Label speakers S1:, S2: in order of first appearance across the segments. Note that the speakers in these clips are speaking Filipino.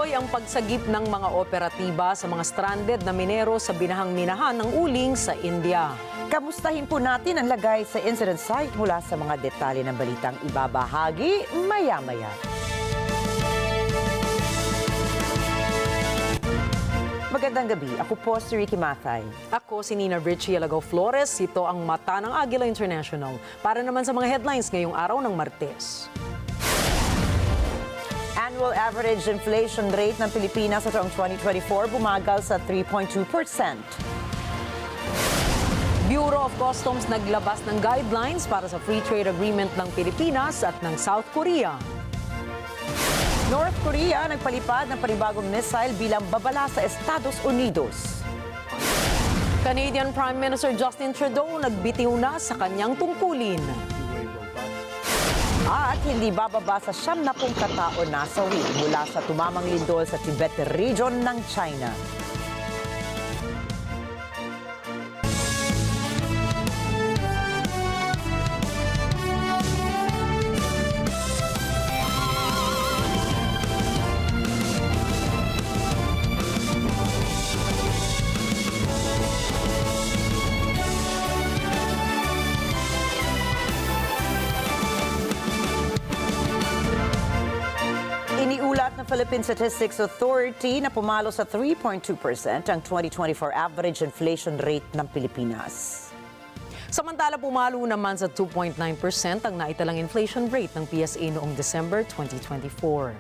S1: Tuloy ang pagsagip ng mga operatiba sa mga stranded na minero sa binahang minahan ng uling sa India.
S2: Kamustahin po natin ang lagay sa incident site mula sa mga detalye ng balitang ibabahagi maya-maya. Magandang gabi. Ako po si Ricky Mathay.
S1: Ako si Nina Richie Alagaw Flores. Ito ang mata ng Agila International. Para naman sa mga headlines ngayong araw ng Martes.
S2: Annual average inflation rate ng Pilipinas sa taong 2024 bumagal sa 3.2%.
S1: Bureau of Customs naglabas ng guidelines para sa free trade agreement ng Pilipinas at ng South Korea.
S2: North Korea nagpalipad ng panibagong missile bilang babala sa Estados Unidos.
S1: Canadian Prime Minister Justin Trudeau nagbitiw na sa kanyang tungkulin.
S2: At hindi bababa sa 70 katao nasawi mula sa tumamang lindol sa Tibet region ng China. Iniulat ng Philippine Statistics Authority na pumalo sa 3.2% ang 2024 average inflation rate ng Pilipinas.
S1: Samantala, pumalo naman sa 2.9% ang naitalang inflation rate ng PSA noong December 2024.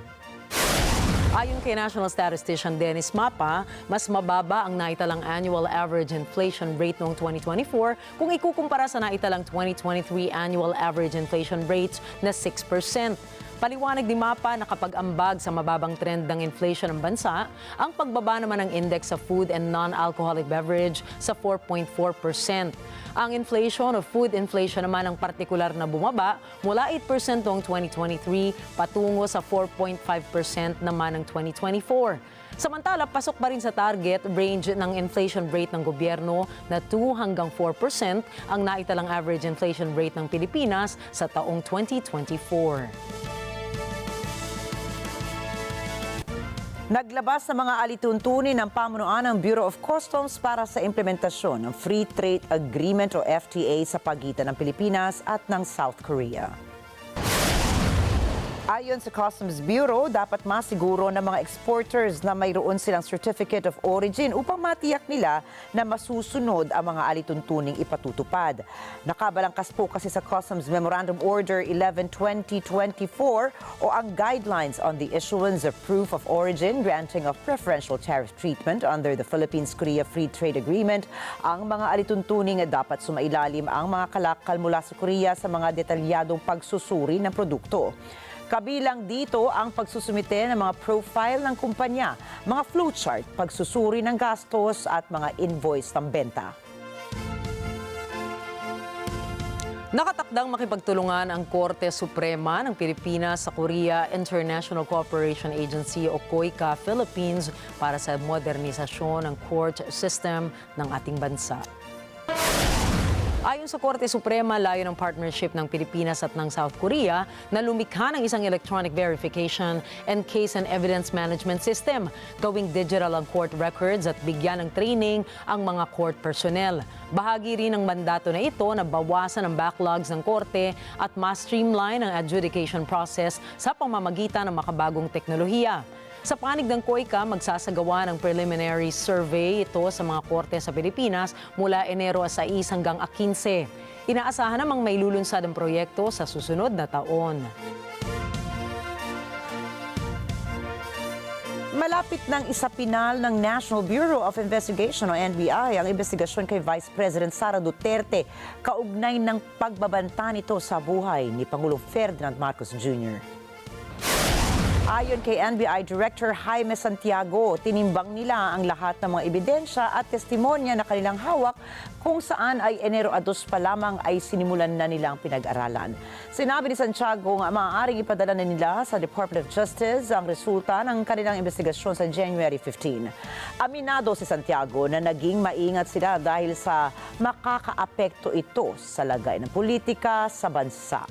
S1: Ayon kay National Statistician Dennis Mapa, mas mababa ang naitalang annual average inflation rate noong 2024 kung ikukumpara sa naitalang 2023 annual average inflation rate na 6%. Paliwanag ni Mapa na kapag ambag sa mababang trend ng inflation ng bansa, ang pagbaba naman ng index sa food and non-alcoholic beverage sa 4.4%. Ang inflation o food inflation naman ang partikular na bumaba mula 8% noong 2023 patungo sa 4.5% naman ng 2024. Samantala, pasok pa rin sa target range ng inflation rate ng gobyerno na 2 hanggang 4% ang naitalang average inflation rate ng Pilipinas sa taong 2024.
S2: Naglabas ng mga alituntunin ng pamunuan ng Bureau of Customs para sa implementasyon ng Free Trade Agreement o FTA sa pagitan ng Pilipinas at ng South Korea. Ayon sa Customs Bureau, dapat masiguro ng mga exporters na mayroon silang Certificate of Origin upang matiyak nila na masusunod ang mga alituntuning ipatutupad. Nakabalangkas po kasi sa Customs Memorandum Order 11/2024 o ang Guidelines on the Issuance of Proof of Origin, Granting of Preferential Tariff Treatment under the Philippines-Korea Free Trade Agreement. Ang mga alituntuning dapat sumailalim ang mga kalakal mula sa Korea sa mga detalyadong pagsusuri ng produkto. Kabilang dito ang pagsusumite ng mga profile ng kumpanya, mga flowchart, pagsusuri ng gastos at mga invoice ng benta.
S1: Nakatakdang makipagtulungan ang Korte Suprema ng Pilipinas sa Korea International Cooperation Agency o COICA Philippines para sa modernisasyon ng court system ng ating bansa. Ayon sa Korte Suprema, layo ng partnership ng Pilipinas at ng South Korea na lumikha ng isang electronic verification and case and evidence management system, gawing digital ang court records at bigyan ng training ang mga court personnel. Bahagi rin ng mandato na ito na bawasan ang backlogs ng korte at mas streamline ang adjudication process sa pamamagitan ng makabagong teknolohiya. Sa panig ng COICA, magsasagawa ng preliminary survey ito sa mga korte sa Pilipinas mula Enero 6 hanggang 15. Inaasahan namang may lulunsad ang proyekto sa susunod na taon.
S2: Malapit ng isapinal ng National Bureau of Investigation o NBI ang investigasyon kay Vice President Sara Duterte kaugnay ng pagbabanta nito sa buhay ni Pangulong Ferdinand Marcos Jr. Ayon kay NBI Director Jaime Santiago, tinimbang nila ang lahat ng mga ebidensya at testimonya na kanilang hawak kung saan ay Enero 2 pa lamang ay sinimulan na nilang pinag-aralan. Sinabi ni Santiago nga maaaring ipadala na nila sa Department of Justice ang resulta ng kanilang investigasyon sa January 15. Aminado si Santiago na naging maingat sila dahil sa makakaapekto ito sa lagay ng politika sa bansa.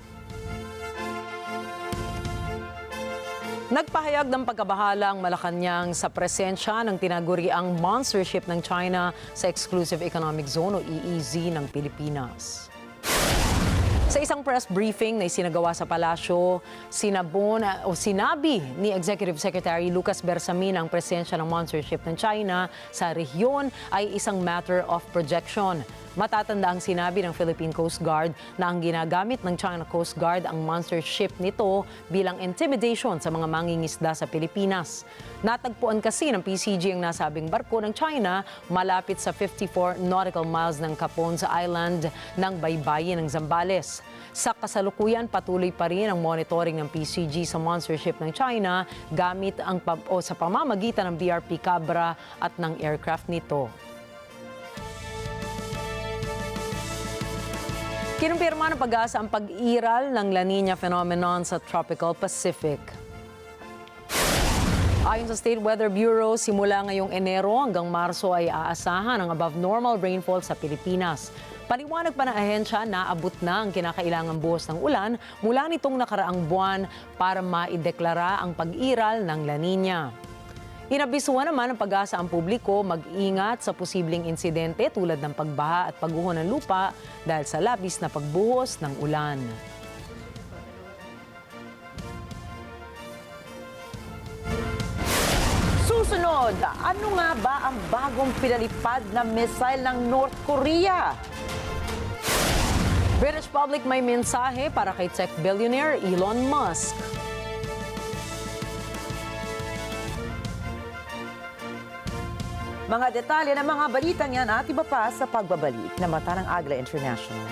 S1: Nagpahayag ng pagkabahala ang Malacanang sa presensya ng tinaguriang monster ship ng China sa Exclusive Economic Zone o EEZ ng Pilipinas. Sa isang press briefing na isinagawa sa palasyo, sinabi ni Executive Secretary Lucas Bersamin ang presensya ng monster ship ng China sa rehiyon ay isang matter of projection. Matatanda ang sinabi ng Philippine Coast Guard na ang ginagamit ng China Coast Guard ang monster ship nito bilang intimidation sa mga mangingisda sa Pilipinas. Natagpuan kasi ng PCG ang nasabing barko ng China malapit sa 54 nautical miles ng Caponza Island ng baybayin ng Zambales. Sa kasalukuyan, patuloy pa rin ang monitoring ng PCG sa monster ship ng China gamit sa pamamagitan ng BRP Cabra at ng aircraft nito. Kinumpirma ng Pag-asa ang pag-iral ng La Nina phenomenon sa Tropical Pacific. Ayon sa State Weather Bureau, simula ngayong Enero hanggang Marso ay aasahan ang above normal rainfall sa Pilipinas. Paliwanag pa ng ahensya na abot na ang kinakailangang buhos ng ulan mula nitong nakaraang buwan para maideklara ang pag-iral ng La Nina. Inabisuhan naman ng Pag-asa ang publiko mag-ingat sa posibleng insidente tulad ng pagbaha at pagguho ng lupa dahil sa labis na pagbuhos ng ulan.
S2: Susunod, ano nga ba ang bagong pinalipad na missile ng North Korea?
S1: British public may mensahe para kay tech billionaire Elon Musk.
S2: Mga detalye ng mga balitang yan at iba pa sa pagbabalik na Mata ng Agila International.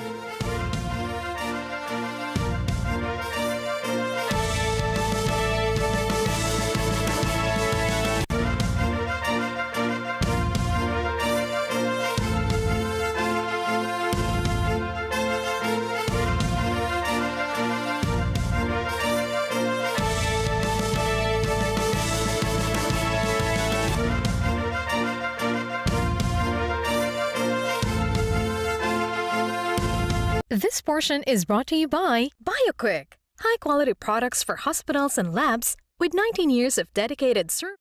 S3: This portion is brought to you by BioQuick, high-quality products for hospitals and labs with 19 years of dedicated service.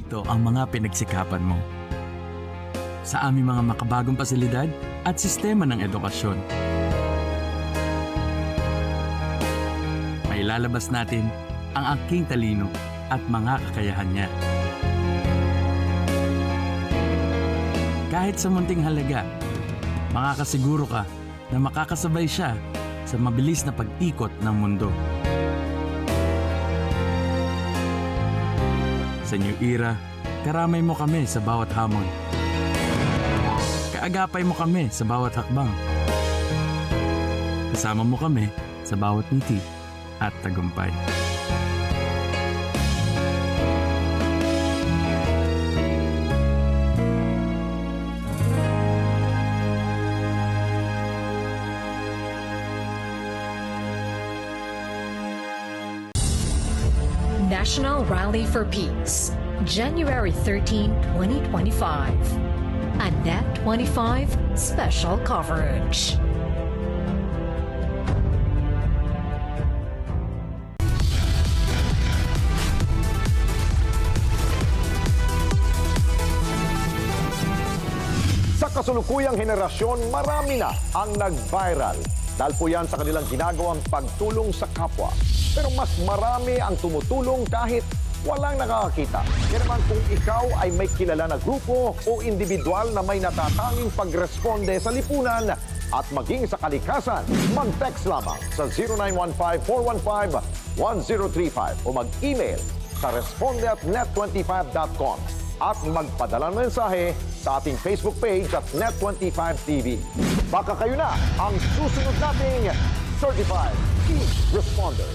S4: Ito ang mga pinagsikapan mo sa aming mga makabagong pasilidad at sistema ng edukasyon. Mailalabas natin ang aking talino at mga kakayahan niya. Kahit sa munting halaga, makakasiguro ka na makakasabay siya sa mabilis na pag-ikot ng mundo. Sa New Era, karamay mo kami sa bawat hamon. Kaagapay mo kami sa bawat hakbang. Kasama mo kami sa bawat ngiti at tagumpay.
S3: National Rally for Peace, January 13, 2025. A NET25 special coverage.
S5: Sa kasulukuyang henerasyon, marami na ang nag-viral. Dahil po yan sa kanilang ginagawang pagtulong sa kapwa. Pero mas marami ang tumutulong kahit walang nakakakita. Kaya naman kung ikaw ay may kilala na grupo o individual na may natatanging pagresponde sa lipunan, At maging sa kalikasan, mag-text lamang sa 0915-415-1035 o mag-email sa responde@net25.com at magpadala ng mensahe sa ating Facebook page at NET25 TV. Baka kayo na ang susunod nating Certified Key Responder.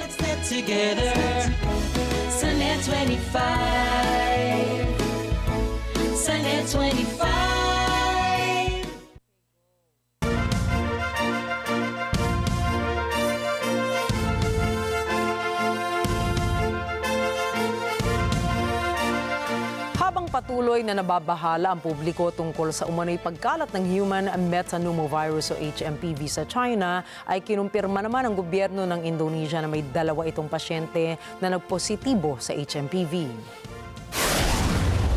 S6: Let's net together sa NET25. Sa NET25.
S1: Habang patuloy na nababahala ang publiko tungkol sa umano'y pagkalat ng human metapneumovirus o HMPV sa China, ay kinumpirma naman ng gobyerno ng Indonesia na may 2 itong pasyente na nagpositibo sa HMPV.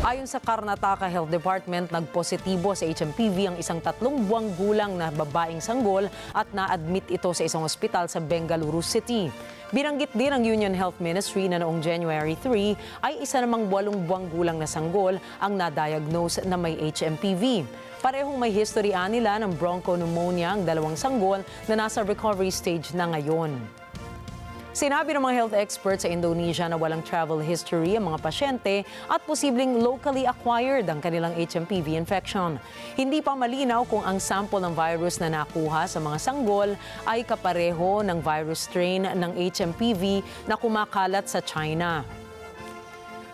S1: Ayon sa Karnataka Health Department, nagpositibo sa HMPV ang isang 3 buwang gulang na babaeng sanggol at na-admit ito sa isang ospital sa Bengaluru City. Binanggit din ng Union Health Ministry na noong January 3 ay isa namang 8 buwang gulang na sanggol ang na-diagnose na may HMPV. Parehong may history nila ng bronchopneumonia ang 2 sanggol na nasa recovery stage na ngayon. Sinabi ng mga health experts sa Indonesia na walang travel history ang mga pasyente at posibleng locally acquired ang kanilang HMPV infection. Hindi pa malinaw kung ang sample ng virus na nakuha sa mga sanggol ay kapareho ng virus strain ng HMPV na kumakalat sa China.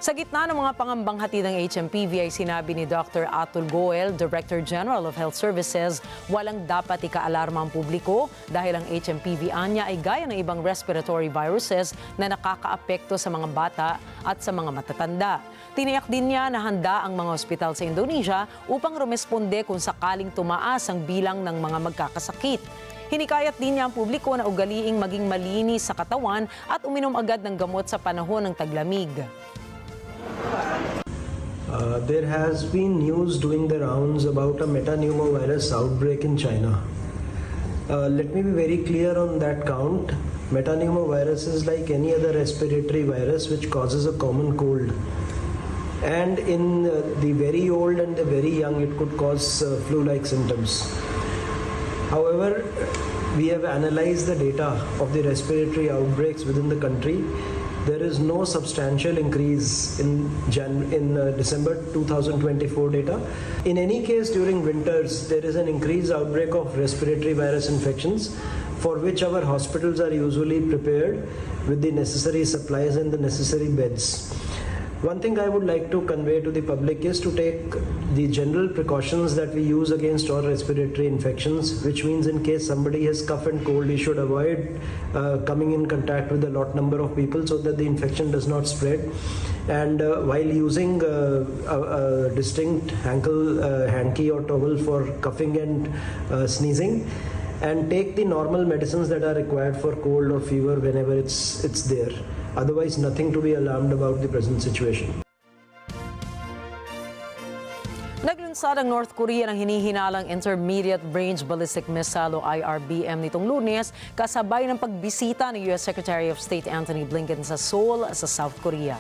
S1: Sa gitna ng mga pangambang hatid ng HMPV ay sinabi ni Dr. Atul Goel, Director General of Health Services, walang dapat ikaalarma ang publiko dahil ang HMPV anya ay gaya ng ibang respiratory viruses na nakakaapekto sa mga bata at sa mga matatanda. Tiniyak din niya na handa ang mga ospital sa Indonesia upang rumesponde kung sakaling tumaas ang bilang ng mga magkakasakit. Hinikayat din niya ang publiko na ugaliing maging malinis sa katawan at uminom agad ng gamot sa panahon ng taglamig.
S7: There has been news doing the rounds about a metapneumovirus outbreak in China. Let me be very clear on that count. Metapneumovirus is like any other respiratory virus which causes a common cold. And in the very old and the very young, it could cause flu-like symptoms. However, we have analyzed the data of the respiratory outbreaks within the country. There is no substantial increase in December 2024 data. In any case, during winters, there is an increased outbreak of respiratory virus infections for which our hospitals are usually prepared with the necessary supplies and the necessary beds. One thing I would like to convey to the public is to take the general precautions that we use against all respiratory infections, which means in case somebody has cough and cold, he should avoid coming in contact with a lot number of people so that the infection does not spread. And while using a distinct hanky or towel for coughing and sneezing, and take the normal medicines that are required for cold or fever whenever it's there. Otherwise, nothing to be alarmed about the present situation.
S1: Naglunsad ang North Korea ng hinihinalang Intermediate Range Ballistic Missile o IRBM nitong Lunes kasabay ng pagbisita ni U.S. Secretary of State Antony Blinken sa Seoul sa South Korea.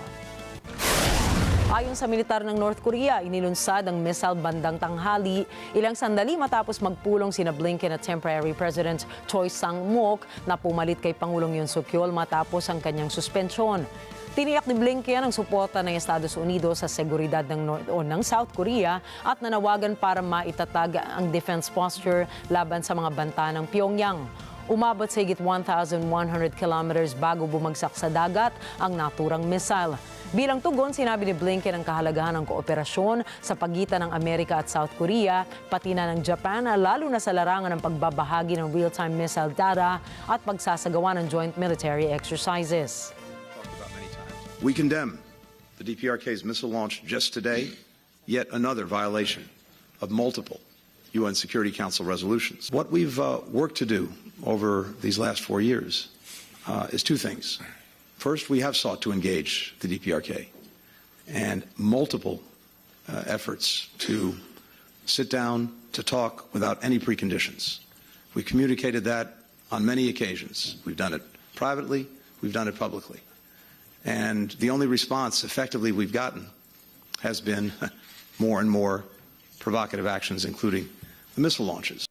S1: Ayon sa militar ng North Korea, inilunsad ang missile bandang tanghali ilang sandali matapos magpulong sina Blinken at Temporary President Choi Sang-mok na pumalit kay Pangulong Yoon Suk-yeol matapos ang kanyang suspensyon. Tiniyak ni Blinken ang suporta ng Estados Unidos sa seguridad ng South Korea at nanawagan para maitatag ang defense posture laban sa mga banta ng Pyongyang. Umabot sa higit 1,100 kilometers bago bumagsak sa dagat ang naturang missile. Bilang tugon, sinabi ni Blinken ang kahalagahan ng kooperasyon sa pagitan ng Amerika at South Korea, pati na ng Japan, lalo na sa larangan ng pagbabahagi ng real-time missile data at pagsasagawa ng joint military exercises.
S8: We condemn the DPRK's missile launch just today, yet another violation of multiple UN Security Council resolutions. What we've worked to do over these last 4 years is 2 things. First, we have sought to engage the DPRK and multiple efforts to sit down, to talk without any preconditions. We communicated that on many occasions. We've done it privately, we've done it publicly. And the only response effectively we've gotten has been more and more provocative actions, including the missile launches.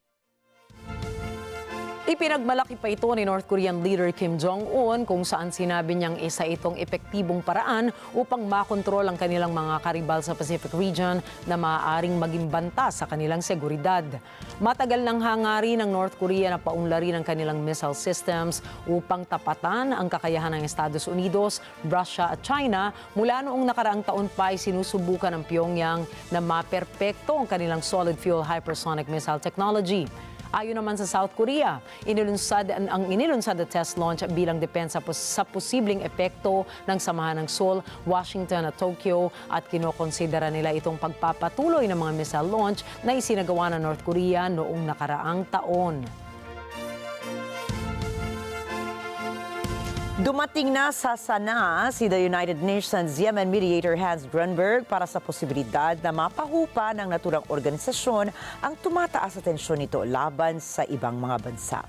S1: Ipinagmalaki pa ito ni North Korean leader Kim Jong-un kung saan sinabi niyang isa itong epektibong paraan upang makontrol ang kanilang mga karibal sa Pacific region na maaaring maging banta sa kanilang seguridad. Matagal nang hangarin ng North Korea na paunlarin ang kanilang missile systems upang tapatan ang kakayahan ng Estados Unidos, Russia at China. Mula noong nakaraang taon pa ay sinusubukan ng Pyongyang na maperpekto ang kanilang solid fuel hypersonic missile technology. Ayon naman sa South Korea, inilunsad na test launch bilang depensa sa posibleng epekto ng samahan ng Seoul, Washington at Tokyo at kinokonsidera nila itong pagpapatuloy ng mga missile launch na isinagawa ng North Korea noong nakaraang taon.
S2: Dumating na sa Sanaa si the United Nations Yemen mediator Hans Grunberg para sa posibilidad na mapahupa ng naturang organisasyon ang tumataas na tensyon nito laban sa ibang mga bansa.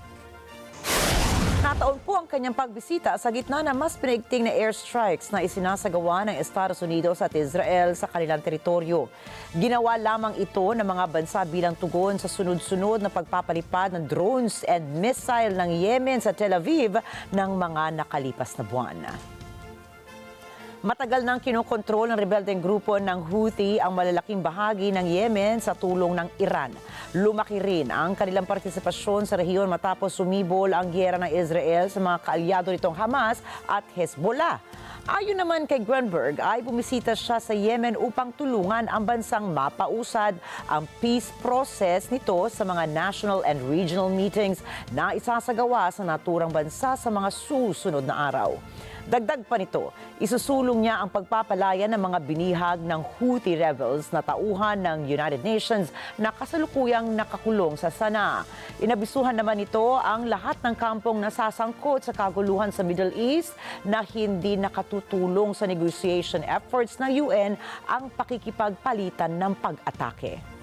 S2: Nataon po ang kanyang pagbisita sa gitna ng mas pinaigting na airstrikes na isinasagawa ng Estados Unidos at Israel sa kanilang teritoryo. Ginawa lamang ito ng mga bansa bilang tugon sa sunod-sunod na pagpapalipad ng drones and missile ng Yemen sa Tel Aviv ng mga nakalipas na buwan. Matagal nang kinokontrol ng rebeldeng grupo ng Houthi ang malalaking bahagi ng Yemen sa tulong ng Iran. Lumaki rin ang kanilang partisipasyon sa rehiyon matapos sumibol ang giyera ng Israel sa mga kaalyado nitong Hamas at Hezbollah. Ayon naman kay Grunberg ay bumisita siya sa Yemen upang tulungan ang bansang mapausad ang peace process nito sa mga national and regional meetings na isasagawa sa naturang bansa sa mga susunod na araw. Dagdag pa nito, isusulong niya ang pagpapalaya ng mga binihag ng Houthi rebels na tauhan ng United Nations na kasalukuyang nakakulong sa Sanaa. Inabisuhan naman ito ang lahat ng kampong nasasangkot sa kaguluhan sa Middle East na hindi nakatutulong sa negotiation efforts ng UN ang pakikipagpalitan ng pag-atake.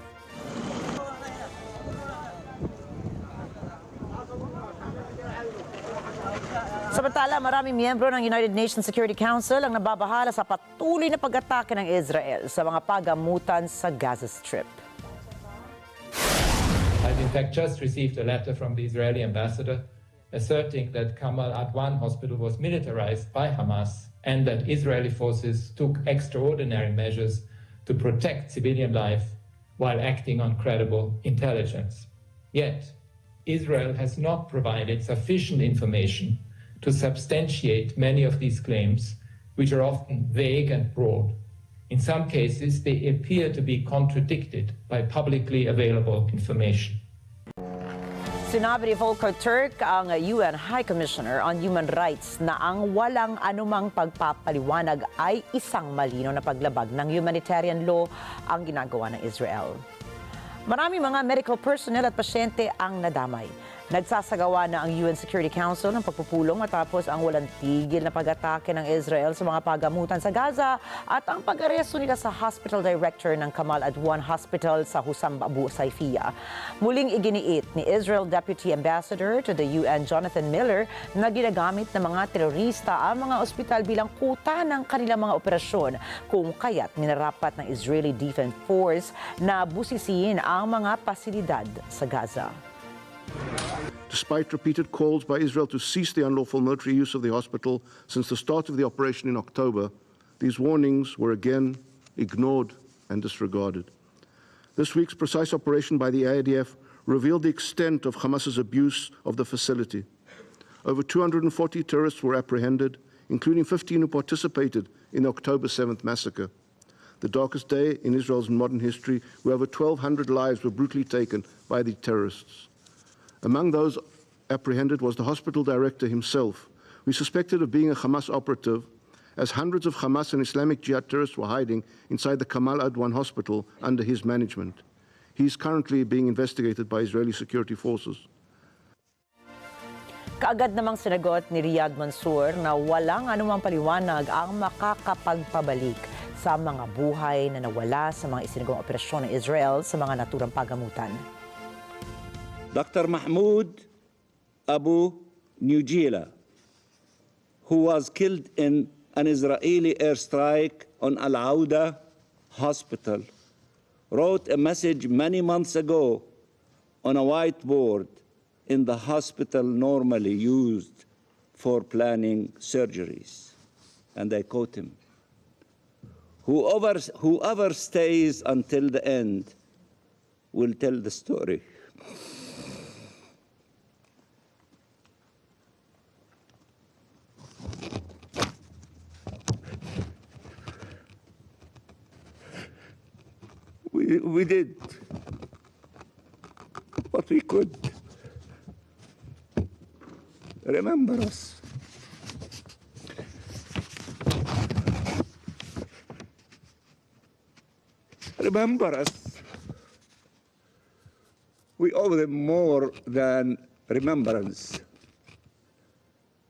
S2: Samantala, maraming miyembro ng United Nations Security Council ang nababahala sa patuloy na pag-atake ng Israel sa mga pagamutan sa Gaza Strip.
S9: I've in fact just received a letter from the Israeli ambassador asserting that Kamal Adwan hospital was militarized by Hamas and that Israeli forces took extraordinary measures to protect civilian life while acting on credible intelligence. Yet, Israel has not provided sufficient information to substantiate many of these claims, which are often vague and broad. In some cases, they appear to be contradicted by publicly available information.
S2: Sinabi ni Volker Turk, ang UN High Commissioner on Human Rights, na ang walang anumang pagpapaliwanag ay isang malinaw na paglabag ng humanitarian law ang ginagawa ng Israel. Marami mga medical personnel at pasyente ang nadamay. Nagsasagawa na ang UN Security Council ng pagpupulong matapos ang walang tigil na pag-atake ng Israel sa mga pagamutan sa Gaza at ang pag-aresto nila sa hospital director ng Kamal Adwan Hospital sa Husam Abu Saifia. Muling iginiit ni Israel Deputy Ambassador to the UN Jonathan Miller na ginagamit ng mga terorista ang mga ospital bilang kuta ng kanilang mga operasyon, kung kaya't minarapat ng Israeli Defense Force na busisiin ang mga pasilidad sa Gaza.
S10: Despite repeated calls by Israel to cease the unlawful military use of the hospital since the start of the operation in October, these warnings were again ignored and disregarded. This week's precise operation by the IDF revealed the extent of Hamas's abuse of the facility. Over 240 terrorists were apprehended, including 15 who participated in the October 7th massacre. The darkest day in Israel's modern history, where over 1,200 lives were brutally taken by the terrorists. Among those apprehended was the hospital director himself, who is suspected of being a Hamas operative, as hundreds of Hamas and Islamic Jihad terrorists were hiding inside the Kamal Adwan hospital under his management. He is currently being investigated by Israeli security forces.
S2: Kaagad namang sinagot ni Riyad Mansour na walang anumang paliwanag ang makakapagpabalik sa mga buhay na nawala sa mga isinagawang operasyon ng Israel sa mga naturang pagamutan.
S11: Dr. Mahmoud Abu Nujila, who was killed in an Israeli airstrike on Al-Auda Hospital, wrote a message many months ago on a whiteboard in the hospital normally used for planning surgeries. And I quote him, whoever stays until the end will tell the story. We did what we could. Remember us. Remember us. We owe them more than remembrance.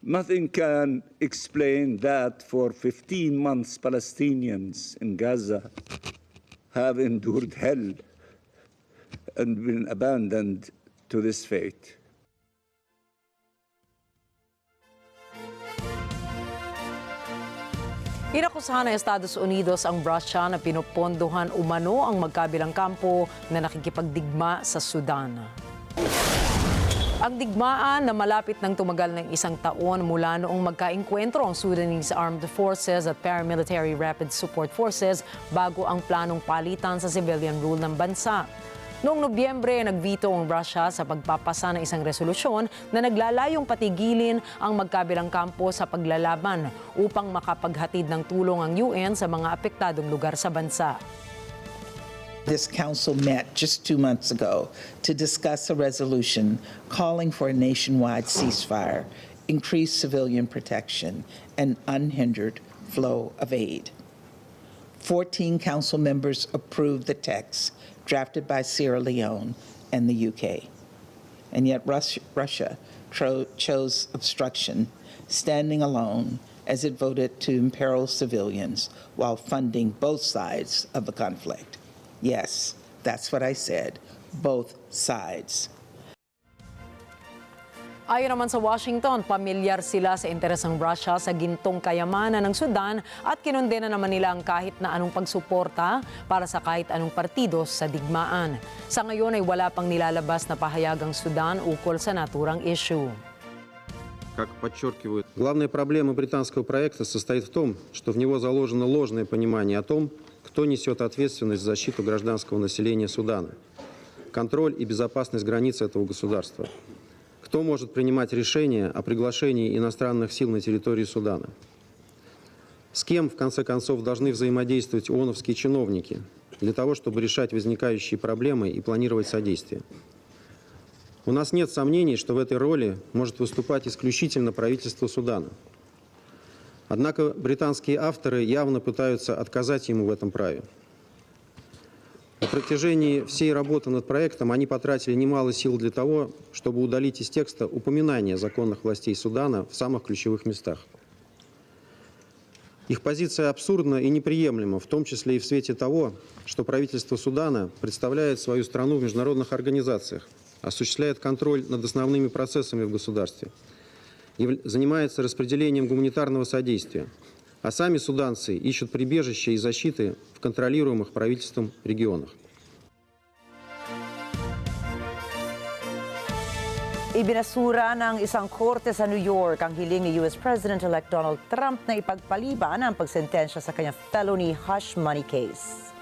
S11: Nothing can explain that for 15 months Palestinians in Gaza have endured hell and been abandoned to this fate.
S1: Inakusahan ng Estados Unidos ang Russia na pinopondohan umano ang magkabilang kampo na nakikipagdigma sa Sudan. Ang digmaan na malapit nang tumagal ng isang taon mula noong magkaengkwentro ang Sudanese Armed Forces at Paramilitary Rapid Support Forces bago ang planong palitan sa civilian rule ng bansa. Noong Nobyembre, nagveto ang Russia sa pagpapasa ng isang resolusyon na naglalayong patigilin ang magkabilang kampo sa paglalaban upang makapaghatid ng tulong ang UN sa mga apektadong lugar sa bansa.
S12: This council met just 2 months ago to discuss a resolution calling for a nationwide ceasefire, increased civilian protection, and unhindered flow of aid. 14 council members approved the text drafted by Sierra Leone and the UK. And yet Russia chose obstruction, standing alone as it voted to imperil civilians while funding both sides of the conflict. Yes, that's what I said, both sides.
S1: Ayon naman sa Washington, pamilyar sila sa interes ng Russia sa gintong kayamanan ng Sudan at kinondena naman nila ang kahit na anong pagsuporta para sa kahit anong partido sa digmaan. Sa ngayon ay wala pang nilalabas na pahayag ang Sudan ukol sa naturang issue.
S13: Как подчеркивают, главная проблема британского проекта состоит в том, что в него заложено ложное понимание о том, кто несет ответственность за защиту гражданского населения Судана, контроль и безопасность границ этого государства. Кто может принимать решения о приглашении иностранных сил на территории Судана? С кем, в конце концов, должны взаимодействовать ООНовские чиновники для того, чтобы решать возникающие проблемы и планировать содействие? У нас нет сомнений, что в этой роли может выступать исключительно правительство Судана. Однако британские авторы явно пытаются отказать ему в этом праве. На протяжении всей работы над проектом они потратили немало сил для того, чтобы удалить из текста упоминания законных властей Судана в самых ключевых местах. Их позиция абсурдна и неприемлема, в том числе и в свете того, что правительство Судана представляет свою страну в международных организациях, осуществляет контроль над основными процессами в государстве, занимается распределением гуманитарного содействия, а сами суданцы ищут прибежища и защиты в контролируемых правительством регионах.
S2: Ibinasura ng isang korte sa New York ang hiling ni US President-elect Donald Trump na ipagpaliban ang pagsentensya sa kanyang felony hush money case.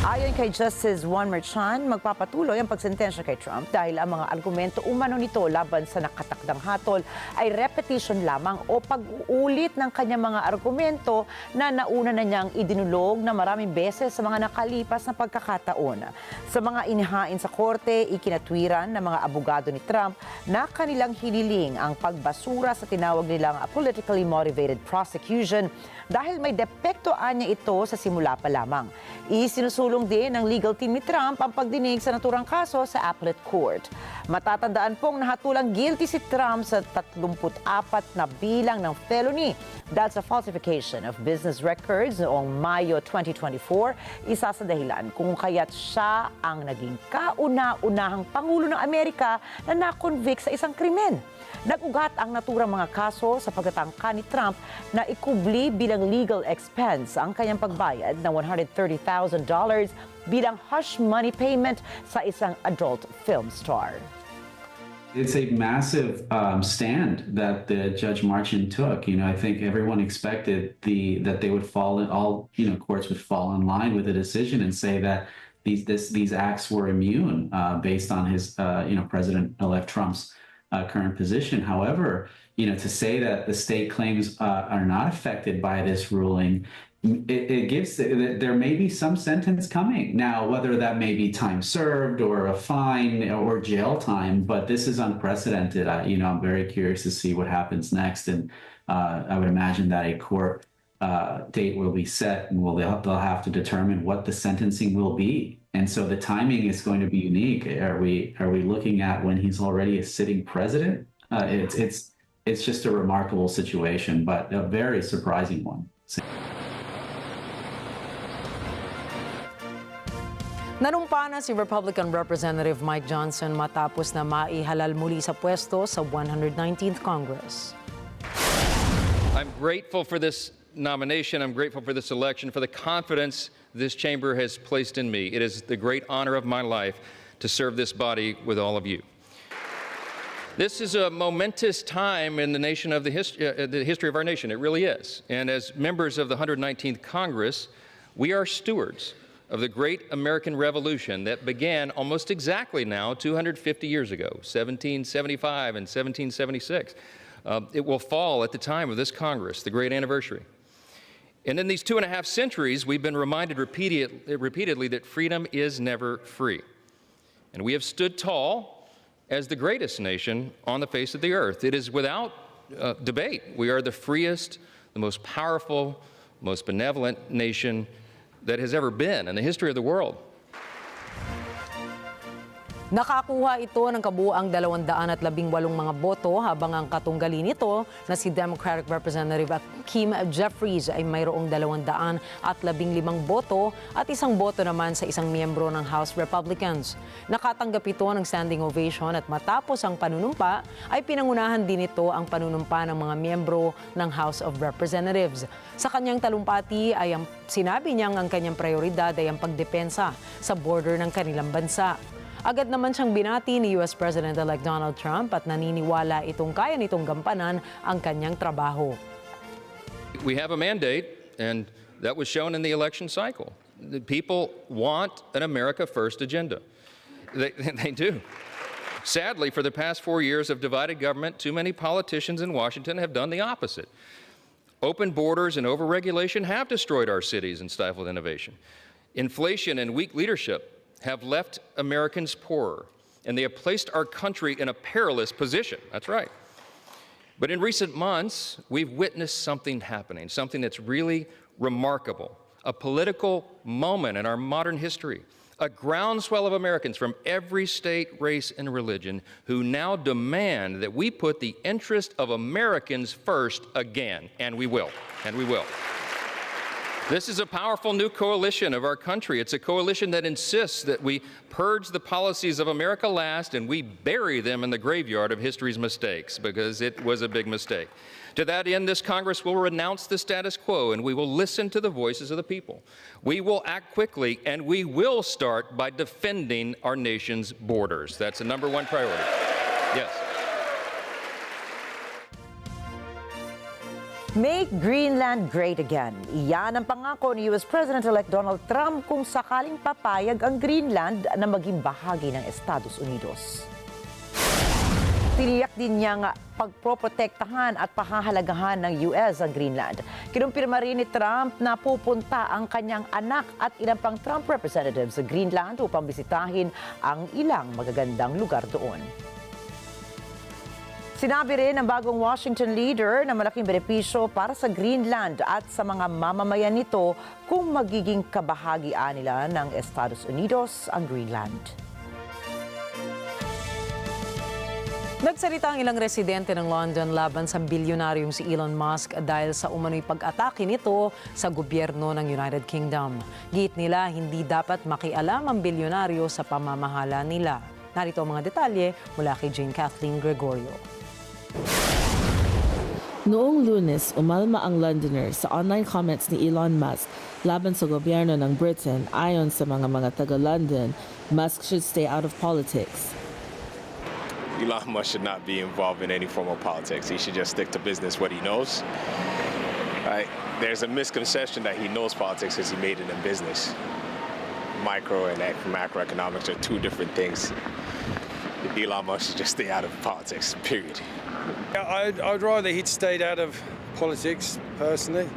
S2: Ayon kay Justice Juan Merchan, magpapatuloy ang pagsentensya kay Trump dahil ang mga argumento umano nito laban sa nakatakdang hatol ay repetition lamang o pag-uulit ng kanyang mga argumento na nauna na niyang idinulog na maraming beses sa mga nakalipas na pagkakataon. Sa mga inihain sa korte, ikinatwiran ng mga abogado ni Trump na kanilang hiniling ang pagbasura sa tinawag nilang politically motivated prosecution dahil may depekto anya ito sa simula pa lamang. Isinusulong din ng legal team ni Trump ang pagdinig sa naturang kaso sa appellate court. Matatandaan pong nahatulang guilty si Trump sa 34 na bilang ng felony dahil sa falsification of business records noong Mayo 2024, isa sa dahilan kung kaya't siya ang naging kauna-unahang Pangulo ng Amerika na na-convict sa isang krimen. Nag-ugat ang naturang mga kaso sa pagtatangka ni Trump na ikubli bilang legal expense ang kanyang pagbayad ng $130,000 bilang hush money payment sa isang adult film star.
S14: It's a massive stand that the Judge Marchin took. I think everyone expected that they would fall in, all courts would fall in line with the decision and say that these acts were immune based on his President-elect Trump's current position. However, to say that the state claims are not affected by this ruling, it gives there may be some sentence coming now, whether that may be time served or a fine or jail time, but this is unprecedented. I'm very curious to see what happens next, and I would imagine that a court date will be set, and they'll have to determine what the sentencing will be. And so the timing is going to be unique. Are we looking at when he's already a sitting president? It's just a remarkable situation, but a very surprising one.
S1: Nanumpa na si Republican Representative Mike Johnson matapos na maihalal muli sa pwesto sa 119th Congress.
S15: I'm grateful for this nomination. I'm grateful for this election, for the confidence this chamber has placed in me. It is the great honor of my life to serve this body with all of you. This is a momentous time in the history of our nation. It really is. And as members of the 119th Congress, we are stewards of the great American Revolution that began almost exactly now 250 years ago, 1775 and 1776. It will fall at the time of this Congress, the great anniversary. And in these 2.5 centuries, we've been reminded repeatedly that freedom is never free. And we have stood tall as the greatest nation on the face of the earth. It is without debate. We are the freest, the most powerful, most benevolent nation that has ever been in the history of the world.
S1: Nakakuha ito ng kabuuang 218 mga boto habang ang katunggali nito na si Democratic Representative Hakeem Jeffries ay mayroong 215 boto at 1 boto naman sa isang miyembro ng House Republicans. Nakatanggap ito ng standing ovation at matapos ang panunumpa ay pinangunahan din ito ang panunumpa ng mga miyembro ng House of Representatives. Sa kanyang talumpati ay sinabi niyang ang kanyang prioridad ay ang pagdepensa sa border ng kanilang bansa. Agad naman siyang binati ni US President-elect Donald Trump at naniniwala itong kaya nitong gampanan ang kanyang trabaho.
S15: We have a mandate, and that was shown in the election cycle. The people want an America First agenda. They do. Sadly, for the past 4 years of divided government, too many politicians in Washington have done the opposite. Open borders and overregulation have destroyed our cities and stifled innovation. Inflation and weak leadership have left Americans poorer, and they have placed our country in a perilous position. That's right. But in recent months, we've witnessed something happening, something that's really remarkable, a political moment in our modern history, a groundswell of Americans from every state, race, and religion who now demand that we put the interest of Americans first again, and we will, and we will. This is a powerful new coalition of our country. It's a coalition that insists that we purge the policies of America last and we bury them in the graveyard of history's mistakes, because it was a big mistake. To that end, this Congress will renounce the status quo and we will listen to the voices of the people. We will act quickly and we will start by defending our nation's borders. That's the #1 priority. Yes.
S2: Make Greenland great again. Iyan ang pangako ni US President-elect Donald Trump kung sakaling papayag ang Greenland na maging bahagi ng Estados Unidos. Tiniyak din niyang pagproprotektahan at pahahalagahan ng US ang Greenland. Kinumpirma rin ni Trump na pupunta ang kanyang anak at ilang pang Trump representatives sa Greenland upang bisitahin ang ilang magagandang lugar doon. Sinabi rin ng bagong Washington leader na malaking benepisyo para sa Greenland at sa mga mamamayan nito kung magiging kabahagian nila ng Estados Unidos ang Greenland.
S1: Nagsalita ang ilang residente ng London laban sa bilyonaryong si Elon Musk dahil sa umano'y pag-atake nito sa gobyerno ng United Kingdom. Giit nila hindi dapat makialam ang bilyonaryo sa pamamahala nila. Narito ang mga detalye mula kay Jane Kathleen Gregorio.
S16: Noong Lunes, umalma ang Londoner sa online comments ni Elon Musk laban sa gobyerno ng Britain. Ayon sa mga taga-London, Musk should stay out of politics.
S17: Elon Musk should not be involved in any form of politics. He should just stick to business, what he knows. Right? There's a misconception that he knows politics because he made it in business. Micro and macroeconomics are two different things. Elon Musk should just stay out of politics, period.
S18: I'd rather he'd stayed out of politics, personally.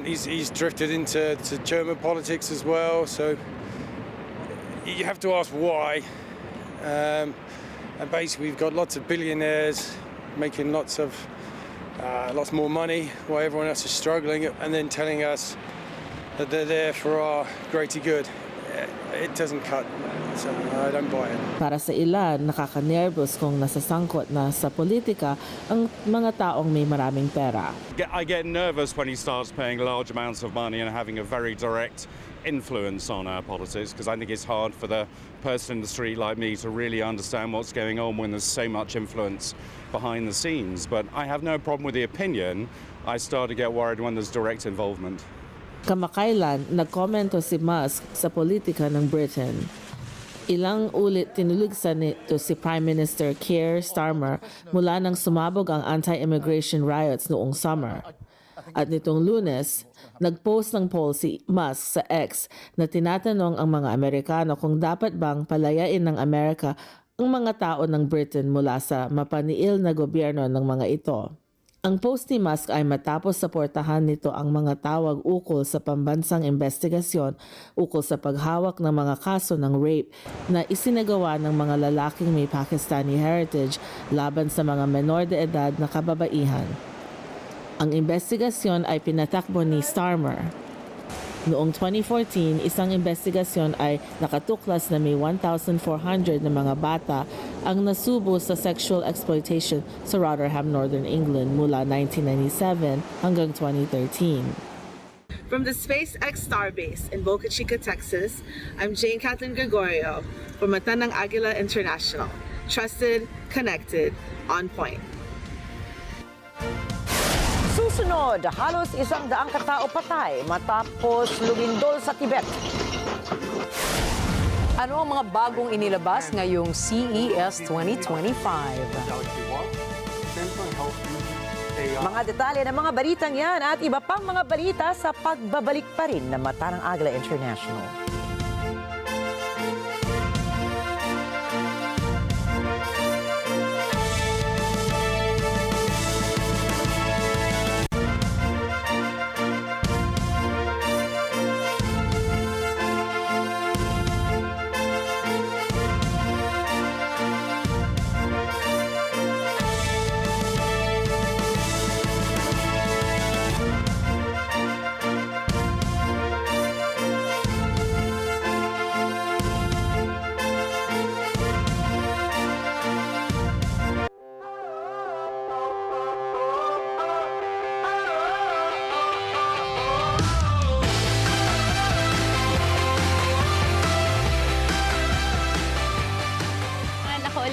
S18: He's drifted into German politics as well, so you have to ask why. And basically, we've got lots of billionaires making lots more money while everyone else is struggling, and then telling us that they're there for our greater good. It doesn't cut, so I don't buy it.
S16: Para sa ilan, nakakanervous kung nasasangkot na sa politika ang mga taong may maraming pera.
S19: I get nervous when he starts paying large amounts of money and having a very direct influence on our politics, because I think it's hard for the person in the street like me to really understand what's going on when there's so much influence behind the scenes. But I have no problem with the opinion. I start to get worried when there's direct involvement.
S16: Kamakailan, nagkomento si Musk sa politika ng Britain. Ilang ulit tinuligsan nito si Prime Minister Keir Starmer mula nang sumabog ang anti-immigration riots noong summer. At nitong Lunes, nag-post ng poll si Musk sa X na tinatanong ang mga Amerikano kung dapat bang palayain ng Amerika ang mga tao ng Britain mula sa mapaniil na gobyerno ng mga ito. Ang post ni Musk ay matapos saportahan nito ang mga tawag ukol sa pambansang investigasyon ukol sa paghawak ng mga kaso ng rape na isinagawa ng mga lalaking may Pakistani heritage laban sa mga menor de edad na kababaihan. Ang investigasyon ay pinatakbo ni Starmer. Noong 2014, isang investigasyon ay nakatuklas na may 1,400 na mga bata ang nasubo sa sexual exploitation sa Rotherham, Northern England mula 1997 hanggang 2013.
S20: From the SpaceX Starbase in Boca Chica, Texas, I'm Jane Kathleen Gregorio for Mata ng Agila International. Trusted, connected, on point.
S2: Susunod, halos 100 katao patay matapos lumindol sa Tibet.
S1: Ano ang mga bagong inilabas ngayong CES 2025?
S2: Mga detalye ng mga balitang yan at iba pang mga balita sa pagbabalik pa rin ng Mata ng Agila International.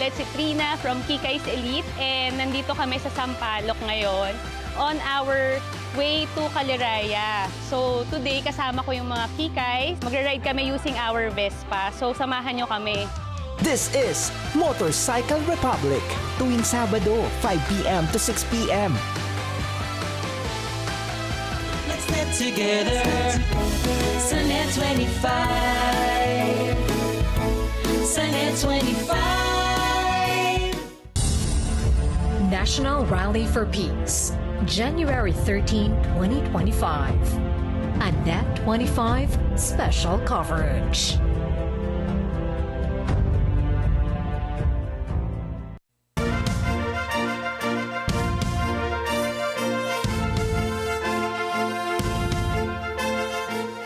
S21: Si Trina from Kikay's Elite, and nandito kami sa Sampaloc ngayon on our way to Caliraya. So today kasama ko yung mga Kikays. Magra-ride kami using our Vespa. So samahan nyo kami.
S22: This is Motorcycle Republic, tuwing Sabado, 5 p.m. to 6 p.m.
S6: Let's get together sa NET25. Sa NET25.
S3: National Rally for Peace, January 13, 2025. A NET25 special coverage.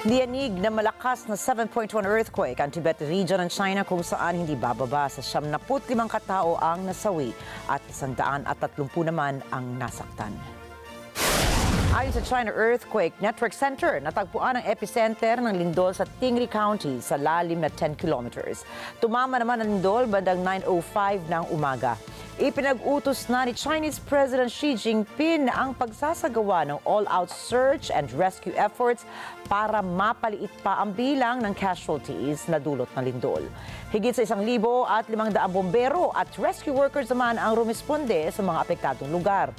S2: Diyanig na malakas na 7.1 earthquake ang Tibet region ng China kung saan hindi bababa sa 75 katao ang nasawi at 130 naman ang nasaktan. Ayon sa China Earthquake Network Center, natagpuan ang epicenter ng lindol sa Tingri County sa lalim na 10 kilometers. Tumama naman ang lindol bandang 9:05 ng umaga. Ipinag-utos na ni Chinese President Xi Jinping ang pagsasagawa ng all-out search and rescue efforts para mapaliit pa ang bilang ng casualties na dulot ng lindol. Higit sa 1,500 bombero at rescue workers naman ang rumisponde sa mga apektadong lugar.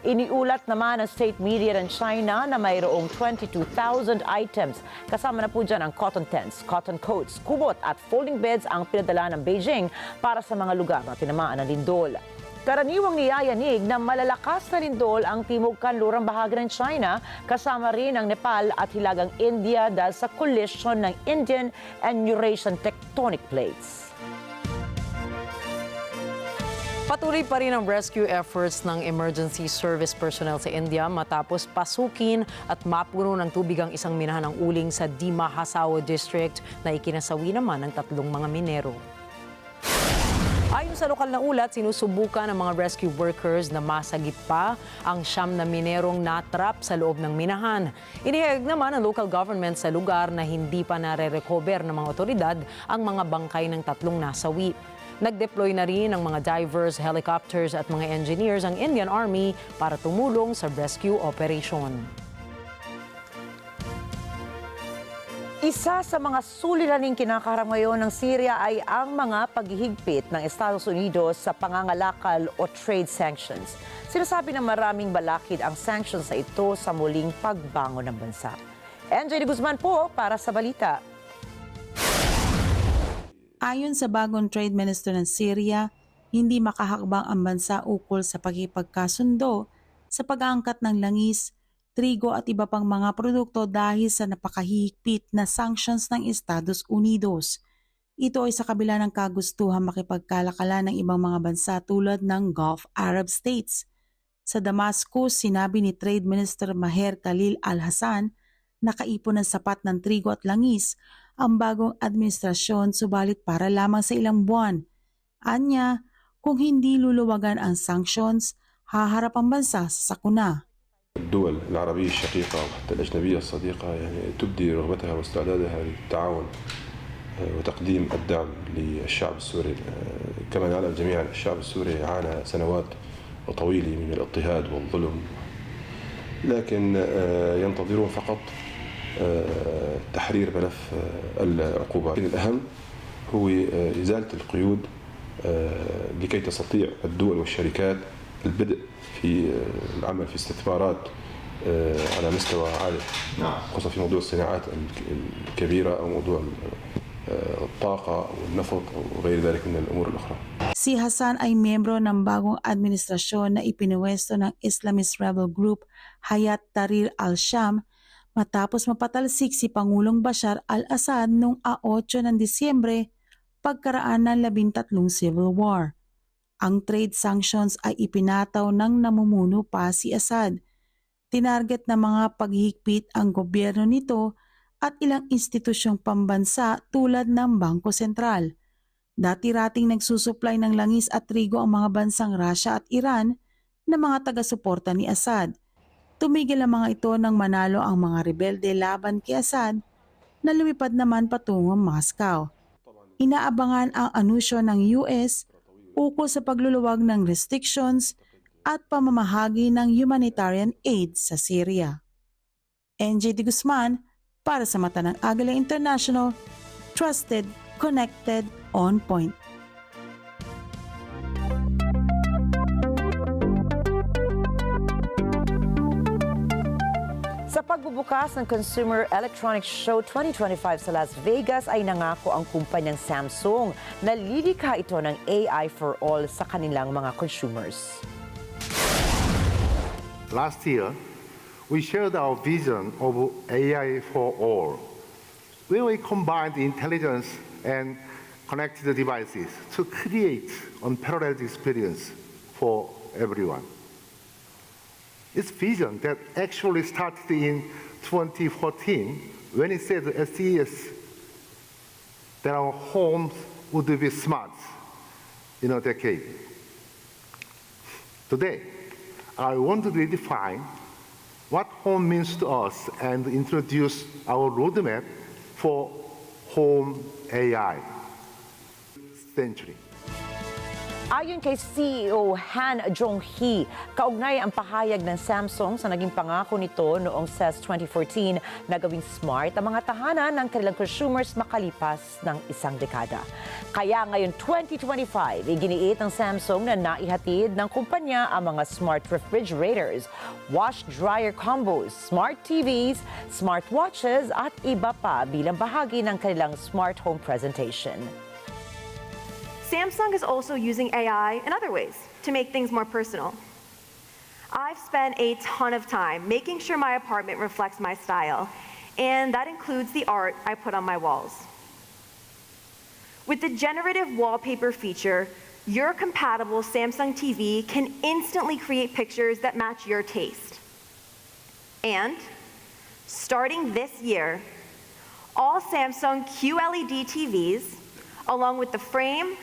S2: Iniulat naman ng state media ng China na mayroong 22,000 items. Kasama na po dyan ang cotton tents, cotton coats, kubot at folding beds ang pinadala ng Beijing para sa mga lugar na tinamaan ng lindol. Karaniwang niyayanig na malalakas na lindol ang timog kanlurang bahagi ng China, kasama rin ang Nepal at hilagang India dahil sa collision ng Indian and Eurasian tectonic plates.
S1: Patuloy pa rin ang rescue efforts ng emergency service personnel sa India matapos pasukin at mapuno ng tubig ang isang minahan ng uling sa Dima Hasawa District na ikinasawi naman ng 3 mga minero. Ayon sa lokal na ulat, sinusubukan ng mga rescue workers na masagip pa ang 9 na minerong natrap sa loob ng minahan. Inihayag naman ng local government sa lugar na hindi pa nare-recover ng mga otoridad ang mga bangkay ng 3 nasawi. Nag-deploy na rin ng mga divers, helicopters at mga engineers ang Indian Army para tumulong sa rescue operation.
S2: Isa sa mga suliraning kinakaharap ngayon ng Syria ay ang mga paghihigpit ng Estados Unidos sa pangangalakal o trade sanctions. Sinasabi ng maraming balakid ang sanctions na ito sa muling pagbangon ng bansa. NJ Guzman po para sa balita.
S4: Ayon sa bagong trade minister ng Syria, hindi makahakbang ang bansa ukol sa pagkipagkasundo sa pag-aangkat ng langis, trigo at iba pang mga produkto dahil sa napakahigpit na sanctions ng Estados Unidos. Ito ay sa kabila ng kagustuhan makipagkalakalan ng ibang mga bansa tulad ng Gulf Arab States. Sa Damascus, sinabi ni Trade Minister Maher Khalil Al-Hassan na kaipon ng sapat ng trigo at langis ang bagong administrasyon subalit para lamang sa ilang buwan. Anya, kung hindi luluwagan ang sanctions, haharap ang bansa sa sakuna.
S5: الدول العربية الشقيقة وحتى الأجنبية الصديقة تبدي رغبتها واستعدادها للتعاون وتقديم الدعم للشعب السوري. كما نعلم جميعا الشعب السوري عانى سنوات طويلة من الاضطهاد والظلم، لكن ينتظرون فقط تحرير ملف العقوبات. الأهم هو إزالة القيود لكي تستطيع الدول والشركات البدء في العمل في استثمارات على مستوى عالي، خصوصا في موضوع الصناعات الكبيرة أو موضوع الطاقة والنفط وغير ذلك من الأمور الأخرى.
S4: Si Hassan ay miyembro ng bagong administrasyon na ipinwesto ng Islamist rebel group Hayat Tahrir al-Sham matapos mapatalsik si Pangulong Bashar al-Assad noong 8 ng Disyembre pagkaraan ng 13 civil war. Ang trade sanctions ay ipinataw ng namumuno pa si Assad. Tinarget na mga paghihigpit ang gobyerno nito at ilang institusyong pambansa tulad ng Bangko Sentral. Dati-rating nagsusuplay ng langis at trigo ang mga bansang Russia at Iran na mga taga-suporta ni Assad. Tumigil ang mga ito nang manalo ang mga rebelde laban kay Assad na lumipad naman patungong Moscow. Inaabangan ang anusyo ng US ukol sa pagluluwag ng restrictions at pamamahagi ng humanitarian aid sa Syria. NJ de Guzman para sa mata ng Agila International, trusted, connected, on point.
S2: Sa pagbubukas ng Consumer Electronics Show 2025 sa Las Vegas ay nangako ang kumpanyang Samsung na lilikha ito ng AI for all sa kanilang mga consumers.
S23: Last year, we shared our vision of AI for all, where we combined intelligence and connected devices to create unparalleled experience for everyone. It's vision that actually started in 2014 when it said at CES that our homes would be smart in a decade. Today, I want to redefine what home means to us and introduce our roadmap for home AI century.
S2: Ayon kay CEO Han Jong-hee, kaugnay ang pahayag ng Samsung sa naging pangako nito noong CES 2014 na gawing smart ang mga tahanan ng kanilang consumers makalipas ng isang dekada. Kaya ngayon 2025, iginiit ng Samsung na naihatid ng kumpanya ang mga smart refrigerators, wash-dryer combos, smart TVs, smartwatches at iba pa bilang bahagi ng kanilang smart home presentation.
S7: Samsung is also using AI in other ways to make things more personal. I've spent a ton of time making sure my apartment reflects my style, and that includes the art I put on my walls. With the generative wallpaper feature, your compatible Samsung TV can instantly create pictures that match your taste. And starting this year, all Samsung QLED TVs, along with the frame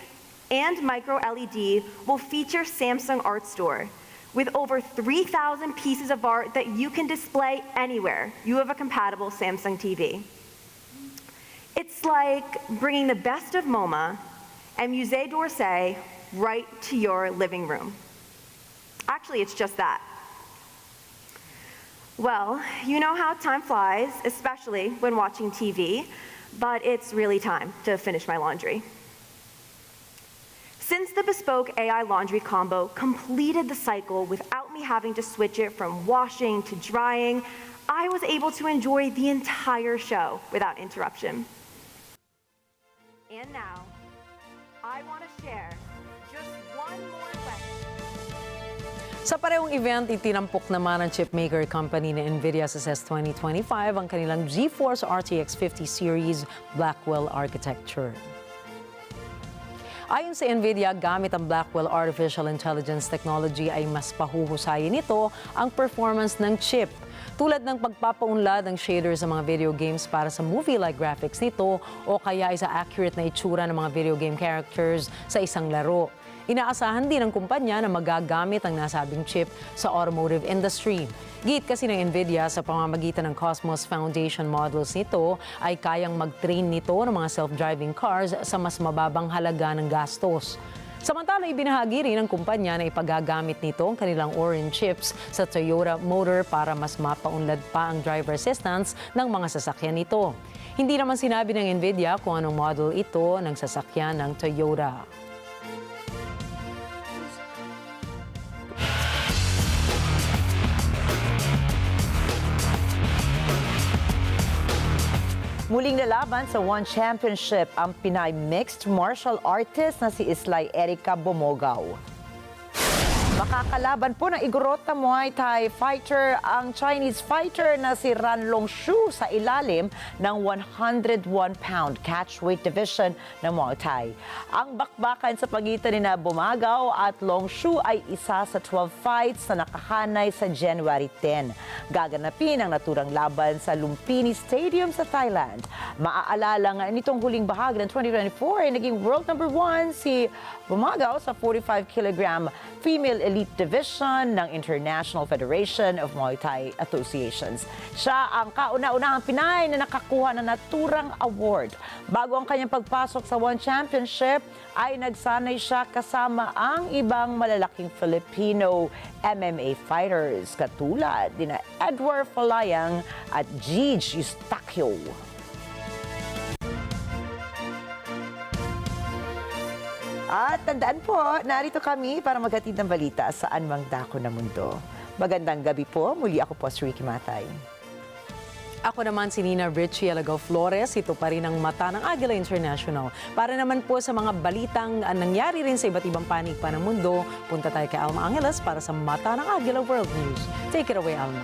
S7: and micro LED, will feature Samsung Art Store with over 3,000 pieces of art that you can display anywhere you have a compatible Samsung TV. It's like bringing the best of MoMA and Musée d'Orsay right to your living room. Actually, it's just that. Well, you know how time flies, especially when watching TV, but it's really time to finish my laundry. Since the bespoke AI laundry combo completed the cycle without me having to switch it from washing to drying, I was able to enjoy the entire show without interruption. And now, I want to share just one more lesson.
S1: Sa parehong event, itinampok naman ng chipmaker company na Nvidia sa CES 2025 ang kanilang GeForce RTX 50 series Blackwell architecture. Ayon sa Nvidia, gamit ang Blackwell Artificial Intelligence Technology ay mas pahuhusayin nito ang performance ng chip. Tulad ng pagpapaunlad ng shaders sa mga video games para sa movie-like graphics nito o kaya isa accurate na itsura ng mga video game characters sa isang laro. Inaasahan din ng kumpanya na magagamit ang nasabing chip sa automotive industry. Git kasi ng Nvidia sa pamamagitan ng Cosmos Foundation models nito ay kayang mag-train nito ng mga self-driving cars sa mas mababang halaga ng gastos. Samantala, ibinahagi rin ng kumpanya na ipagagamit nito ang kanilang Orin chips sa Toyota motor para mas mapaunlad pa ang driver assistance ng mga sasakyan nito. Hindi naman sinabi ng Nvidia kung anong model ito ng sasakyan ng Toyota.
S2: Muling lalaban sa One Championship ang Pinay mixed martial artist na si Islay Erica Bomogaw. Makakalaban po ng Igorota Muay Thai fighter ang Chinese fighter na si Ran Longshu sa ilalim ng 101-pound catchweight division ng Muay Thai. Ang bakbakan sa pagitan ni Bumagaw at Longshu ay isa sa 12 fights na nakahanay sa January 10. Gaganapin ang naturang laban sa Lumpini Stadium sa Thailand. Maaalala nga nitong huling bahagi ng 2024 ay naging world number 1 si Bumagaw sa 45-kilogram female elite division ng International Federation of Muay Thai Associations. Siya ang kauna-unahang Pinay na nakakuha ng naturang award. Bago ang kanyang pagpasok sa One Championship, ay nagsanay siya kasama ang ibang malalaking Filipino MMA fighters katulad nina Edward Falayang at Gigi Eustachio. At tandaan po, narito kami para maghatid ng balita saan mang dako na mundo. Magandang gabi po. Muli ako po si Ricky Matay.
S1: Ako naman si Nina Richie Alagaw Flores. Ito pa rin ang mata ng Agila International. Para naman po sa mga balitang nangyari rin sa iba't ibang panig pa ng mundo, punta tayo kay Alma Angeles para sa mata ng Agila World News. Take it away, Alma.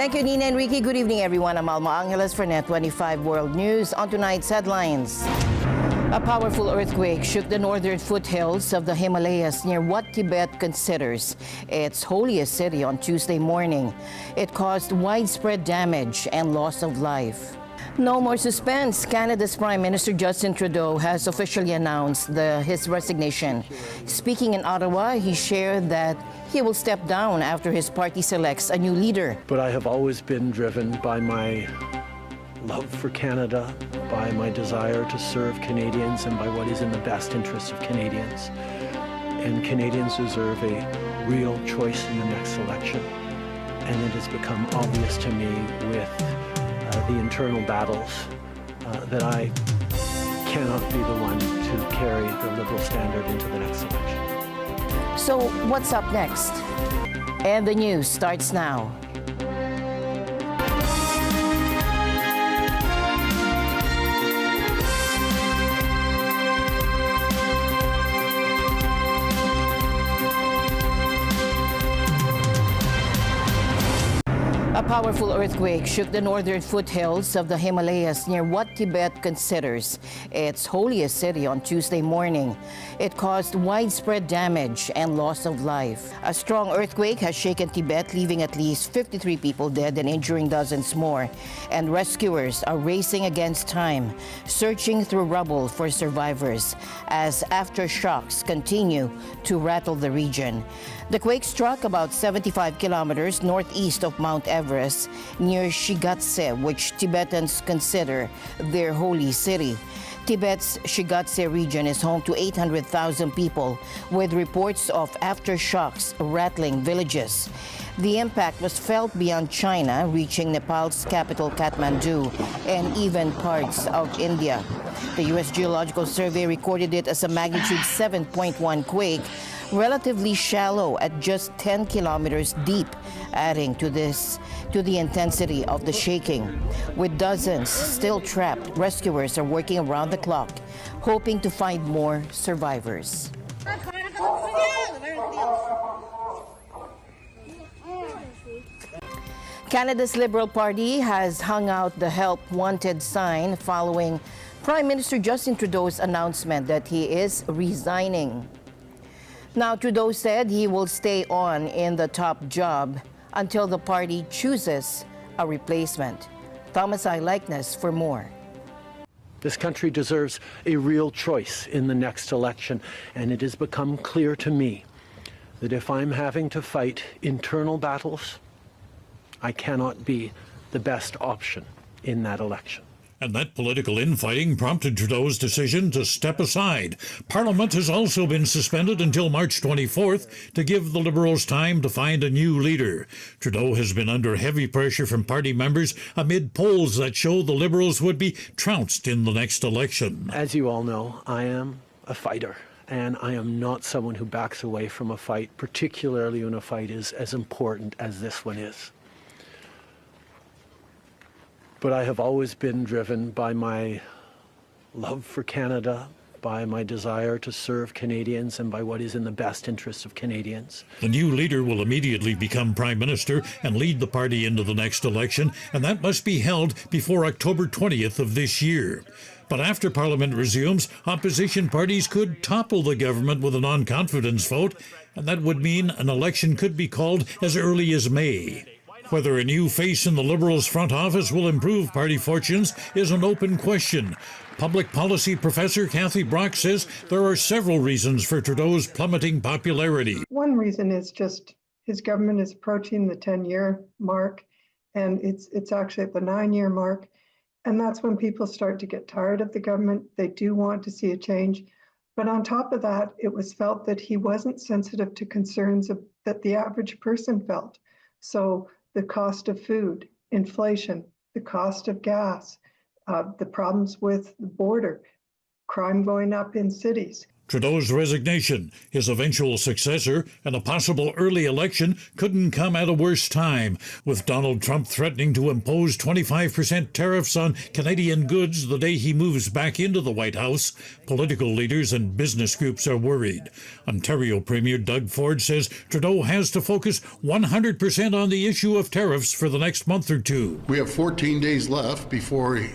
S8: Thank you, Nina and Ricky. Good evening, everyone. I'm Alma Angeles for NET25 World News. On tonight's headlines. A powerful earthquake shook the northern foothills of the Himalayas near what Tibet considers its holiest city on Tuesday morning. It caused widespread damage and loss of life. No more suspense. Canada's Prime Minister Justin Trudeau has officially announced his resignation. Speaking in Ottawa, he shared that he will step down after his party selects a new leader.
S9: But I have always been driven by my love for Canada, by my desire to serve Canadians, and by what is in the best interests of Canadians. And Canadians deserve a real choice in the next election. And it has become obvious to me with the internal battles that I cannot be the one to carry the Liberal standard into the next election.
S8: So what's up next? And the news starts now. A powerful earthquake shook the northern foothills of the Himalayas near what Tibet considers its holiest city on Tuesday morning. It caused widespread damage and loss of life. A strong earthquake has shaken Tibet, leaving at least 53 people dead and injuring dozens more. And rescuers are racing against time, searching through rubble for survivors as aftershocks continue to rattle the region. The quake struck about 75 kilometers northeast of Mount Everest near Shigatse, which Tibetans consider their holy city. Tibet's Shigatse region is home to 800,000 people, with reports of aftershocks rattling villages. The impact was felt beyond China, reaching Nepal's capital Kathmandu and even parts of India. The U.S. Geological Survey recorded it as a magnitude 7.1 quake, relatively shallow at just 10 kilometers deep, adding to the intensity of the shaking. With dozens still trapped, rescuers are working around the clock, hoping to find more survivors. Canada's Liberal Party has hung out the Help Wanted sign following Prime Minister Justin Trudeau's announcement that he is resigning. Now, Trudeau said he will stay on in the top job until the party chooses a replacement. Thomas I. Likeness for more.
S9: This country deserves a real choice in the next election, and it has become clear to me that if I'm having to fight internal battles, I cannot be the best option in that election.
S10: And that political infighting prompted Trudeau's decision to step aside. Parliament has also been suspended until March 24th to give the Liberals time to find a new leader. Trudeau has been under heavy pressure from party members amid polls that show the Liberals would be trounced in the next election.
S9: As you all know, I am a fighter, and I am not someone who backs away from a fight, particularly when a fight is as important as this one is. But I have always been driven by my love for Canada, by my desire to serve Canadians, and by what is in the best interests of Canadians.
S10: The new leader will immediately become Prime Minister and lead the party into the next election, and that must be held before October 20th of this year. But after Parliament resumes, opposition parties could topple the government with a non-confidence vote, and that would mean an election could be called as early as May. Whether a new face in the Liberals' front office will improve party fortunes is an open question. Public policy professor Kathy Brock says there are several reasons for Trudeau's plummeting popularity.
S11: One reason is just his government is approaching the 10-year mark, and it's actually at the 9-year mark. And that's when people start to get tired of the government. They do want to see a change. But on top of that, it was felt that he wasn't sensitive to concerns that the average person felt. So the cost of food, inflation, the cost of gas, the problems with the border, crime going up in cities.
S10: Trudeau's resignation, his eventual successor, and a possible early election couldn't come at a worse time, with Donald Trump threatening to impose 25% tariffs on Canadian goods the day he moves back into the White House. Political leaders and business groups are worried. Ontario Premier Doug Ford says Trudeau has to focus 100% on the issue of tariffs for the next month or two.
S24: We have 14 days left before we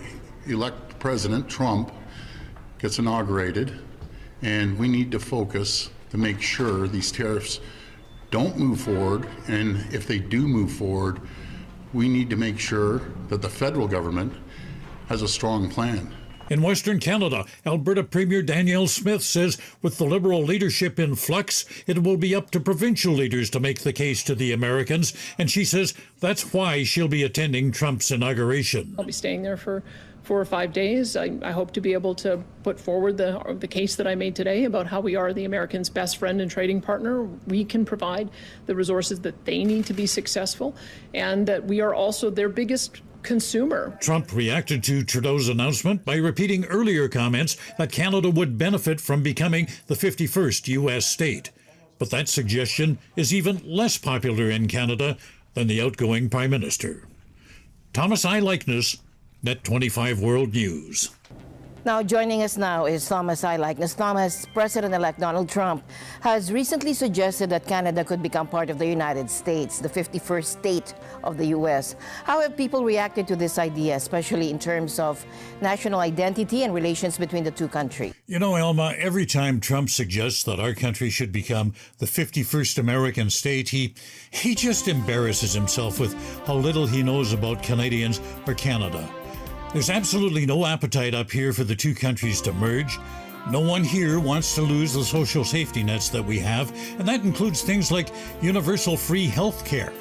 S24: elect President Trump.
S12: gets inaugurated, and we need to focus to make sure these tariffs don't move forward, and if they do move forward, we need to make sure that the federal government has a strong plan.
S10: In Western Canada, Alberta Premier Danielle Smith says with the Liberal leadership in flux, it will be up to provincial leaders to make the case to the Americans, and she says that's why she'll be attending Trump's inauguration.
S13: I'll be staying there for 4 or 5 days. I hope to be able to put forward the case that I made today about how we are the Americans' best friend and trading partner. We can provide the resources that they need to be successful, and that we are also their biggest consumer.
S10: Trump reacted to Trudeau's announcement by repeating earlier comments that Canada would benefit from becoming the 51st U.S. state. But that suggestion is even less popular in Canada than the outgoing Prime Minister. Thomas I. Likeness, NET25 World News.
S8: Now, joining us now is Thomas I. Likeness. Thomas, President-elect Donald Trump has recently suggested that Canada could become part of the United States, the 51st state of the U.S. How have people reacted to this idea, especially in terms of national identity and relations between the two countries?
S10: You know, Elma, every time Trump suggests that our country should become the 51st American state, he just embarrasses himself with how little he knows about Canadians or Canada. There's absolutely no appetite up here for the two countries to merge. No one here wants to lose the social safety nets that we have, and that includes things like universal free health care.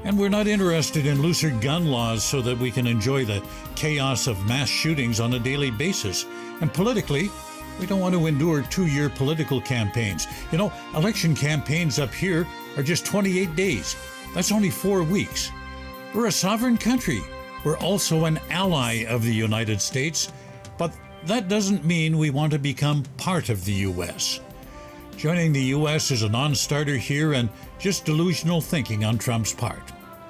S10: And we're not interested in looser gun laws so that we can enjoy the chaos of mass shootings on a daily basis. And politically, we don't want to endure 2-year political campaigns. You know, election campaigns up here are just 28 days. That's only 4 weeks. We're a sovereign country. We're also an ally of the United States, but that doesn't mean we want to become part of the U.S. Joining the U.S. is a non-starter here and just delusional thinking on Trump's part.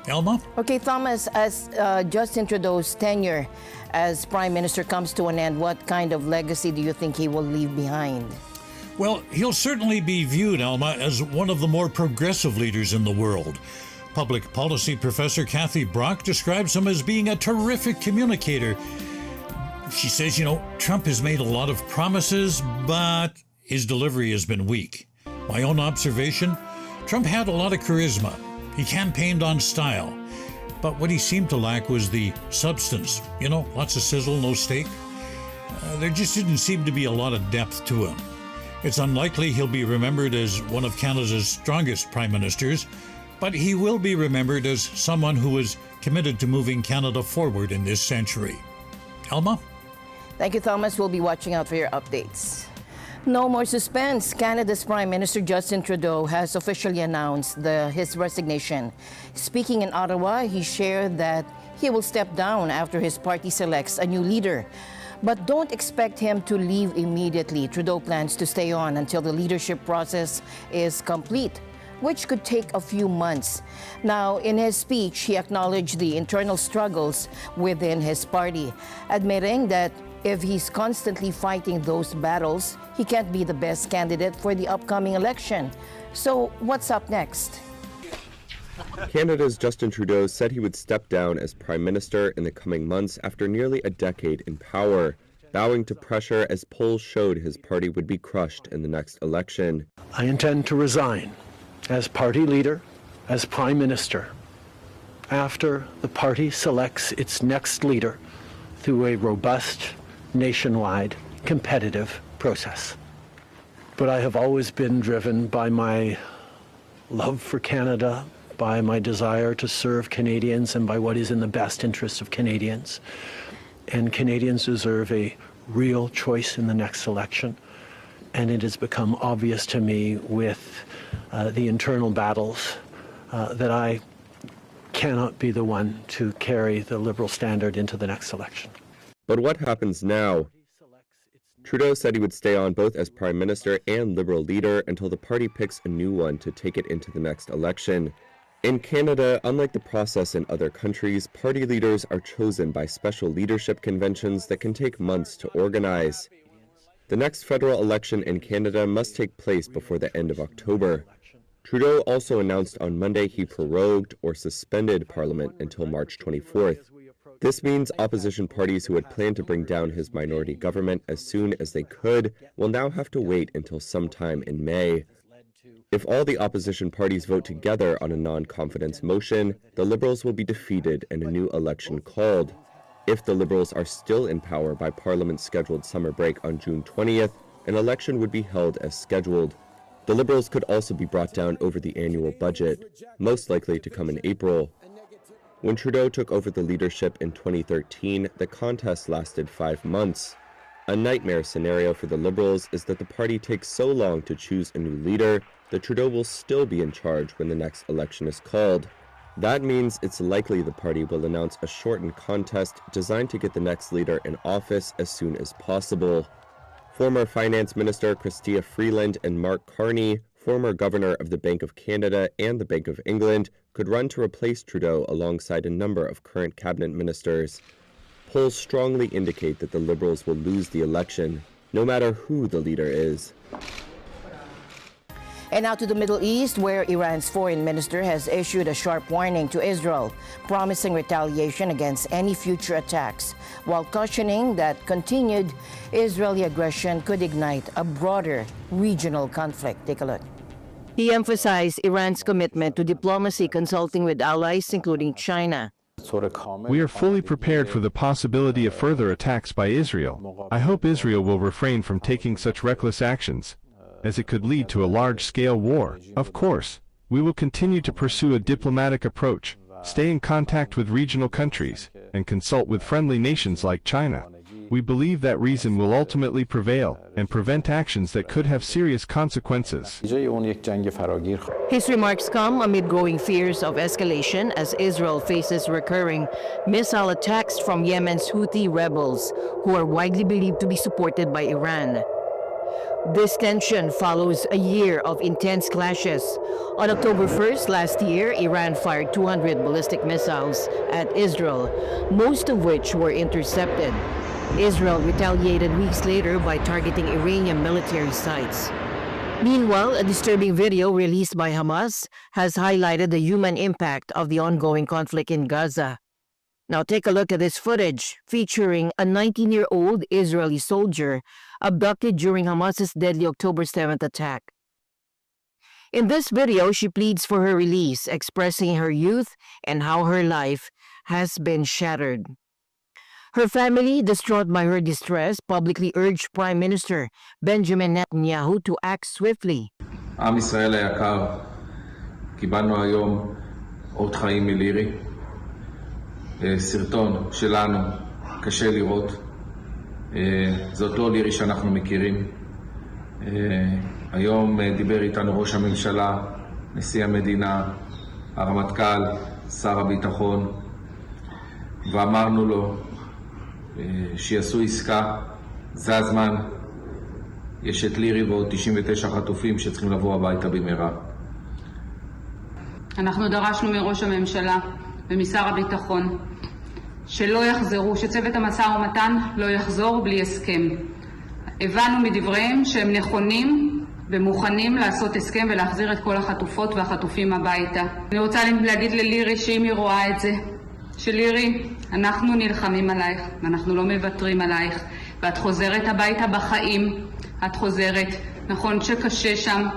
S10: Elma?
S8: Okay, Thomas, as Justin Trudeau's tenure as Prime Minister comes to an end, what kind of legacy do you think he will leave behind?
S10: Well, he'll certainly be viewed, Elma, as one of the more progressive leaders in the world. Public policy professor Kathy Brock describes him as being a terrific communicator. She says, you know, Trump has made a lot of promises, but his delivery has been weak. My own observation, Trump had a lot of charisma. He campaigned on style. But what he seemed to lack was the substance. You know, lots of sizzle, no steak. There just didn't seem to be a lot of depth to him. It's unlikely he'll be remembered as one of Canada's strongest prime ministers, but he will be remembered as someone who is committed to moving Canada forward in this century. Elma?
S8: Thank you, Thomas. We'll be watching out for your updates. No more suspense. Canada's Prime Minister Justin Trudeau has officially announced his resignation. Speaking in Ottawa, he shared that he will step down after his party selects a new leader. But don't expect him to leave immediately. Trudeau plans to stay on until the leadership process is complete, which could take a few months. Now, in his speech, he acknowledged the internal struggles within his party, admitting that if he's constantly fighting those battles, he can't be the best candidate for the upcoming election. So, what's up next?
S14: Canada's Justin Trudeau said he would step down as Prime Minister in the coming months after nearly a decade in power, bowing to pressure as polls showed his party would be crushed in the next election.
S9: I intend to resign as party leader, as Prime Minister, after the party selects its next leader through a robust, nationwide, competitive process. But I have always been driven by my love for Canada, by my desire to serve Canadians, and by what is in the best interest of Canadians. And Canadians deserve a real choice in the next election. And it has become obvious to me with the internal battles that I cannot be the one to carry the Liberal standard into the next election.
S14: But what happens now? Trudeau said he would stay on both as Prime Minister and Liberal leader until the party picks a new one to take it into the next election. In Canada, unlike the process in other countries, party leaders are chosen by special leadership conventions that can take months to organize. The next federal election in Canada must take place before the end of October. Trudeau also announced on Monday he prorogued or suspended Parliament until March 24th. This means opposition parties who had planned to bring down his minority government as soon as they could will now have to wait until sometime in May. If all the opposition parties vote together on a non-confidence motion, the Liberals will be defeated and a new election called. If the Liberals are still in power by Parliament's scheduled summer break on June 20th, an election would be held as scheduled. The Liberals could also be brought down over the annual budget, most likely to come in April. When Trudeau took over the leadership in 2013, the contest lasted 5 months. A nightmare scenario for the Liberals is that the party takes so long to choose a new leader that Trudeau will still be in charge when the next election is called. That means it's likely the party will announce a shortened contest designed to get the next leader in office as soon as possible. Former Finance Minister Chrystia Freeland and Mark Carney, former Governor of the Bank of Canada and the Bank of England, could run to replace Trudeau alongside a number of current cabinet ministers. Polls strongly indicate that the Liberals will lose the election, no matter who the leader is.
S8: And now to the Middle East, where Iran's foreign minister has issued a sharp warning to Israel, promising retaliation against any future attacks, while cautioning that continued Israeli aggression could ignite a broader regional conflict. Take a look. He emphasized Iran's commitment to diplomacy, consulting with allies, including China.
S15: We are fully prepared for the possibility of further attacks by Israel. I hope Israel will refrain from taking such reckless actions, as it could lead to a large-scale war. Of course, we will continue to pursue a diplomatic approach, stay in contact with regional countries, and consult with friendly nations like China. We believe that reason will ultimately prevail and prevent actions that could have serious consequences.
S8: His remarks come amid growing fears of escalation as Israel faces recurring missile attacks from Yemen's Houthi rebels, who are widely believed to be supported by Iran. This tension follows a year of intense clashes. On October 1st last year, Iran fired 200 ballistic missiles at Israel, most of which were intercepted. Israel retaliated weeks later by targeting Iranian military sites. Meanwhile, a disturbing video released by Hamas has highlighted the human impact of the ongoing conflict in Gaza. Now take a look at this footage featuring a 19-year-old Israeli soldier abducted during Hamas's deadly October 7th attack. In this video, she pleads for her release, expressing her youth and how her life has been shattered. Her family, distraught by her distress, publicly urged Prime Minister Benjamin Netanyahu to act swiftly.
S17: עם ישראל היקר, קיבלנו היום אות חיים מלירי. סרטון שלנו, קשה לראות. זה אותו לירי שאנחנו מכירים. היום דיבר איתנו ראש הממשלה, נשיא המדינה, הרמטכ"ל, שר הביטחון, ואמרנו לו שיעשו עסקה, זה הזמן. יש את לירי ועוד 99 חטופים שצריכים לבוא הביתה במהרה.
S18: אנחנו דרשנו מראש הממשלה ומשר הביטחון שלא יחזרו, שצוות המשא ומתן לא יחזור בלי הסכם. הבנו מדבריהם שהם נכונים ומוכנים לעשות הסכם ולהחזיר את כל החטופות והחטופים הביתה. אני רוצה להגיד ללירי שאם היא רואה את זה, שלירי, אנחנו נלחמים עלייך, ואנחנו לא מוותרים עלייך, ואת חוזרת הביתה בחיים, את חוזרת. נכון שקשה שם,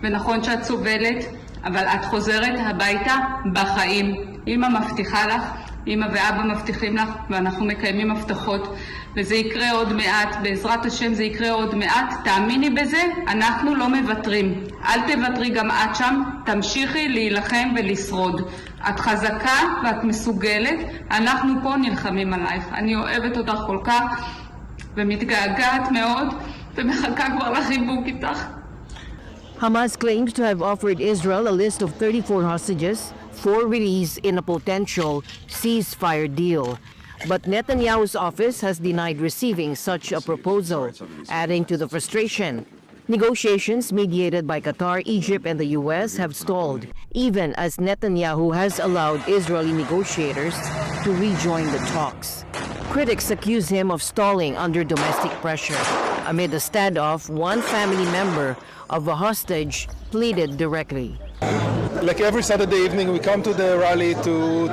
S18: ונכון שאת סובלת, אבל את חוזרת הביתה בחיים. אמא מבטיחה לך, אמא ואבא מבטיחים לך, ואנחנו מקיימים הבטחות, וזה יקרה עוד מעט, בעזרת השם זה יקרה עוד מעט, תאמיני בזה, אנחנו לא מוותרים. אל תוותרי גם את שם, תמשיכי להילחם ולשרוד. את חזקה ואת מסוגלת, אנחנו פה נלחמים עלייך. אני אוהבת אותך כל כך, ומתגעגעת מאוד, ומחכה כבר לחיבוק איתך.
S8: Hamas claims to have offered Israel a list of 34 hostages for release in a potential ceasefire deal. But Netanyahu's office has denied receiving such a proposal, adding to the frustration. Negotiations mediated by Qatar, Egypt, and the U.S. have stalled, even as Netanyahu has allowed Israeli negotiators to rejoin the talks. Critics accuse him of stalling under domestic pressure. Amid a standoff, one family member of a hostage pleaded directly.
S16: Like every Saturday evening, we come to the rally to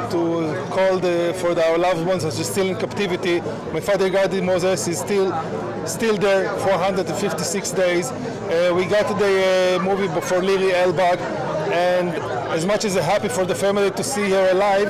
S16: call for our loved ones who are still in captivity. My father, Gadi Moses, is still there, 456 days. We got the movie for Lily Elbag, and as much as I'm happy for the family to see her alive,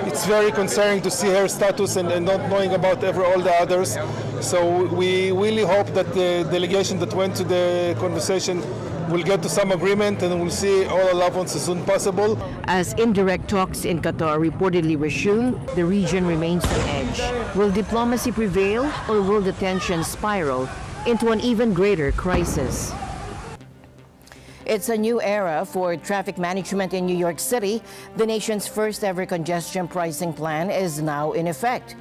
S16: it's very concerning to see her status and not knowing about all the others. So we really hope that the delegation that went to the conversation will get to some agreement and we'll see all our loved ones as soon as possible.
S8: As indirect talks in Qatar reportedly resume, the region remains on edge. Will diplomacy prevail or will the tension spiral into an even greater crisis? It's a new era for traffic management in New York City. The nation's first ever congestion pricing plan is now in effect,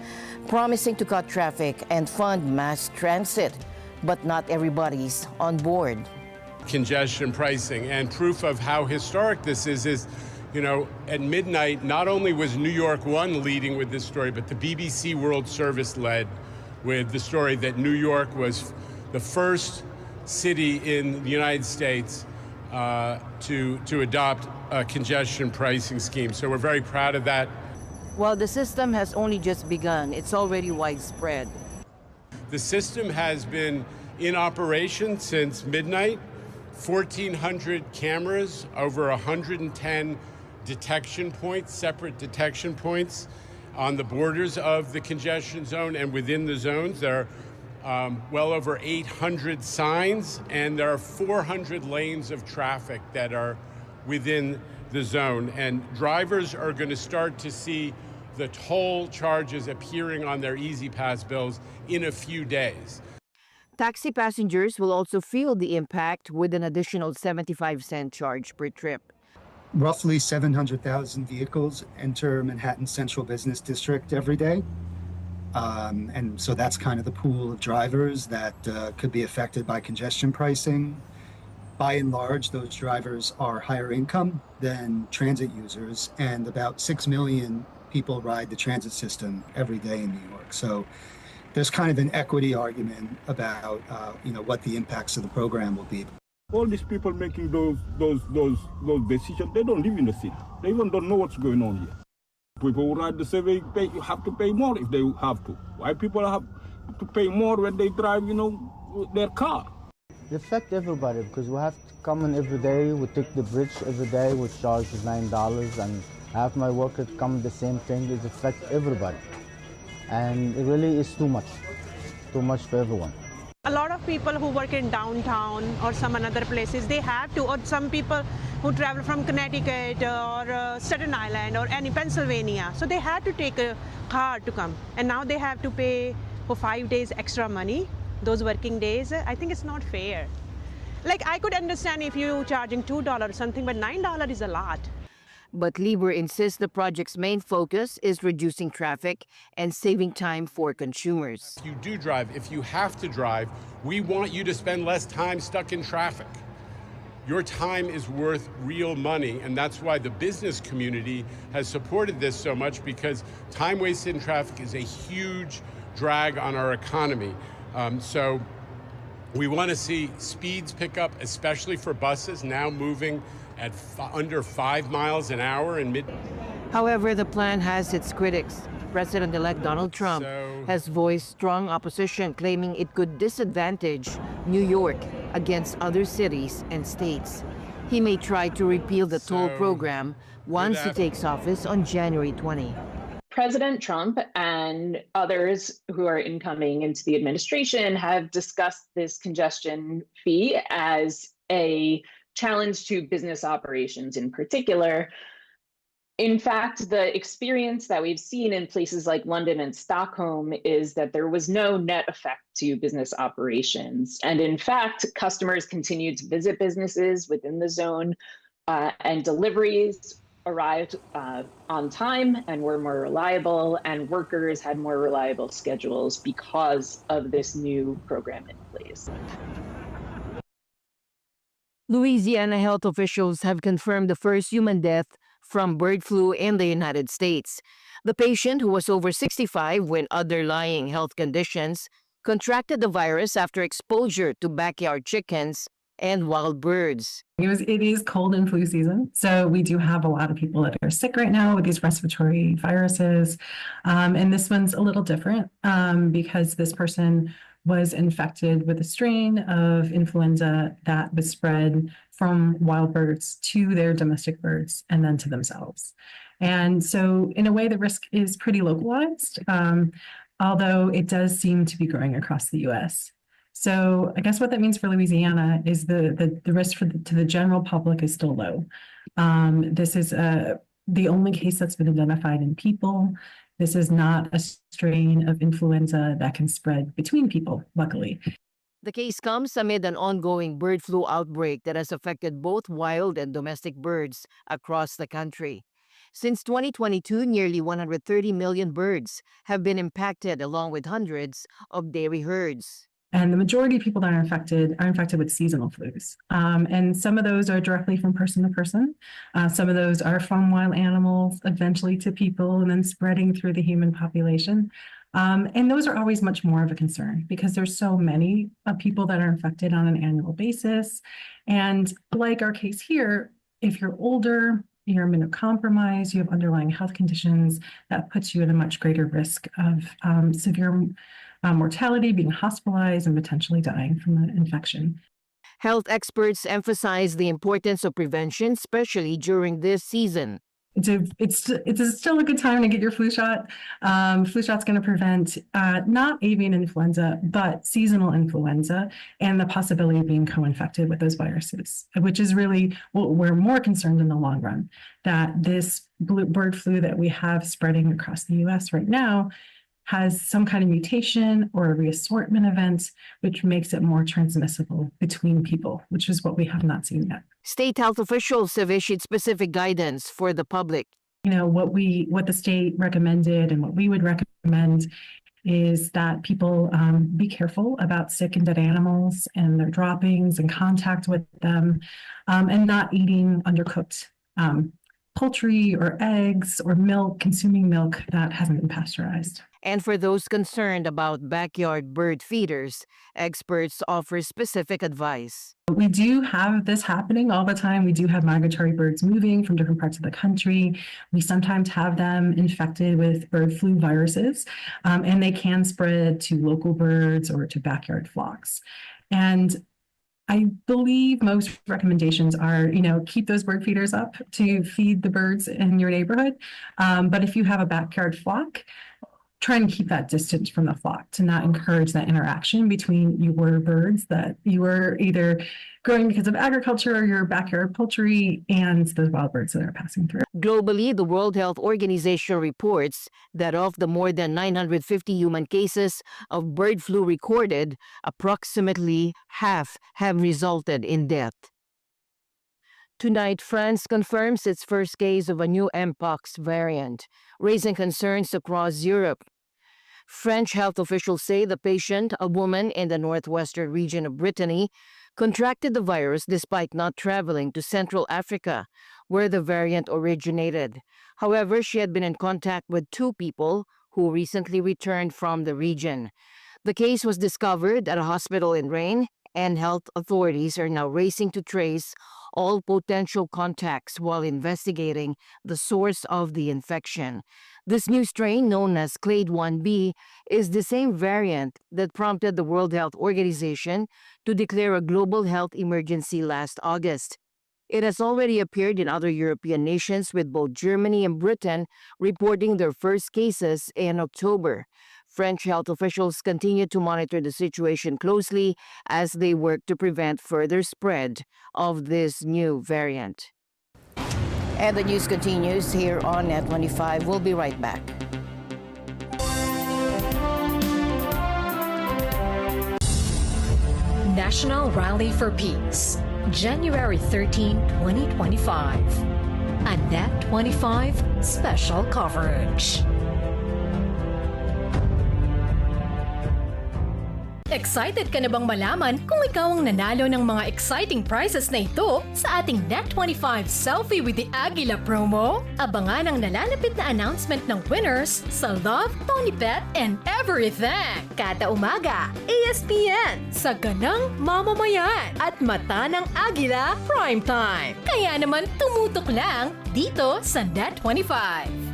S8: promising to cut traffic and fund mass transit. But not everybody's on board.
S19: Congestion pricing, and proof of how historic this is, at midnight, not only was New York One leading with this story, but the BBC World Service led with the story that New York was the first city in the United States to adopt a congestion pricing scheme. So we're very proud of that.
S8: While the system has only just begun, it's already widespread.
S19: The system has been in operation since midnight. 1,400 cameras, over 110 detection points, separate detection points on the borders of the congestion zone and within the zones. There are well over 800 signs, and there are 400 lanes of traffic that are within the zone. And drivers are going to start to see the toll charges appearing on their Easy Pass bills in a few days.
S8: Taxi passengers will also feel the impact with an additional 75-cent charge per trip.
S20: Roughly 700,000 vehicles enter Manhattan Central Business District every day. And so that's kind of the pool of drivers that could be affected by congestion pricing. By and large, those drivers are higher income than transit users, and about 6 million people ride the transit system every day in New York. So there's kind of an equity argument about what the impacts of the program will be.
S24: All these people making those decisions, they don't live in the city. They even don't know what's going on here. People who ride the subway have to pay more if they have to. Why people have to pay more when they drive, their car?
S25: It affects everybody because we have to come in every day. We take the bridge every day, which charges $9, and half my workers come the same thing. It affects everybody. And it really is too much for everyone.
S26: A lot of people who work in downtown or some other places, they have to, or some people who travel from Connecticut or Staten Island or any Pennsylvania, so they had to take a car to come, and now they have to pay for 5 days extra money, those working days. I think it's not fair. Like, I could understand if you're charging $2 or something, but $9 is a lot.
S8: But Lieber insists the project's main focus is reducing traffic and saving time for consumers.
S19: If you do drive, if you have to drive, we want you to spend less time stuck in traffic. Your time is worth real money, and that's why the business community has supported this so much, because time wasted in traffic is a huge drag on our economy. So we want to see speeds pick up, especially for buses now moving at under 5 miles an hour in mid.
S8: However, the plan has its critics. President-elect Donald Trump has voiced strong opposition, claiming it could disadvantage New York against other cities and states. He may try to repeal the toll program once he takes office on January 20.
S27: President Trump and others who are incoming into the administration have discussed this congestion fee as a challenge to business operations in particular. In fact, the experience that we've seen in places like London and Stockholm is that there was no net effect to business operations. And in fact, customers continued to visit businesses within the zone, and deliveries arrived on time and were more reliable, and workers had more reliable schedules because of this new program in place.
S8: Louisiana health officials have confirmed the first human death from bird flu in the United States. The patient, who was over 65 with underlying health conditions, contracted the virus after exposure to backyard chickens and wild birds.
S3: It is cold and flu season, so we do have a lot of people that are sick right now with these respiratory viruses. And this one's a little different because this person was infected with a strain of influenza that was spread from wild birds to their domestic birds and then to themselves. And so in a way, the risk is pretty localized, although it does seem to be growing across the US. So I guess what that means for Louisiana is the risk to the general public is still low. This is the only case that's been identified in people. This is not a strain of influenza that can spread between people, luckily.
S8: The case comes amid an ongoing bird flu outbreak that has affected both wild and domestic birds across the country. Since 2022, nearly 130 million birds have been impacted, along with hundreds of dairy herds.
S3: And the majority of people that are infected with seasonal flus. And some of those are directly from person to person. Some of those are from wild animals, eventually to people, and then spreading through the human population. And those are always much more of a concern because there's so many people that are infected on an annual basis. And like our case here, if you're older, you're immunocompromised, you have underlying health conditions, that puts you at a much greater risk of severe mortality, being hospitalized, and potentially dying from the infection.
S8: Health experts emphasize the importance of prevention, especially during this season.
S3: It's still a good time to get your flu shot. Flu shot's going to prevent not avian influenza, but seasonal influenza and the possibility of being co-infected with those viruses, which is really what we're more concerned in the long run, that this bird flu that we have spreading across the US right now has some kind of mutation or a reassortment event, which makes it more transmissible between people, which is what we have not seen yet.
S8: State health officials have issued specific guidance for the public.
S3: You know, what the state recommended and what we would recommend is that people be careful about sick and dead animals and their droppings and contact with them, and not eating undercooked poultry or eggs or milk, consuming milk that hasn't been pasteurized.
S8: And for those concerned about backyard bird feeders, experts offer specific advice.
S3: We do have this happening all the time. We do have migratory birds moving from different parts of the country. We sometimes have them infected with bird flu viruses, and they can spread to local birds or to backyard flocks. And I believe most recommendations are, keep those bird feeders up to feed the birds in your neighborhood. But if you have a backyard flock, try and keep that distance from the flock to not encourage that interaction between your birds that you are either growing because of agriculture or your backyard poultry and those wild birds that are passing through.
S8: Globally, the World Health Organization reports that of the more than 950 human cases of bird flu recorded, approximately half have resulted in death. Tonight, France confirms its first case of a new Mpox variant, raising concerns across Europe. French health officials say the patient, a woman in the northwestern region of Brittany, contracted the virus despite not traveling to Central Africa, where the variant originated. However, she had been in contact with 2 people who recently returned from the region. The case was discovered at a hospital in Rennes, and health authorities are now racing to trace all potential contacts while investigating the source of the infection. This new strain, known as Clade 1b, is the same variant that prompted the World Health Organization to declare a global health emergency last August. It has already appeared in other European nations, with both Germany and Britain reporting their first cases in October. French health officials continue to monitor the situation closely as they work to prevent further spread of this new variant. And the news continues here on NET25. We'll be right back.
S4: National Rally for Peace, January 13, 2025. A NET25 special coverage. Excited ka na bang malaman kung ikaw ang nanalo ng mga exciting prizes na ito sa ating NET25 Selfie with the Agila promo? Abangan ang nalalapit na announcement ng winners sa Love, Tony Pet, and Everything. Kada umaga, ESPN, sa Ganang Mamamayan at Mata ng Agila Primetime. Kaya naman tumutok lang dito sa NET25.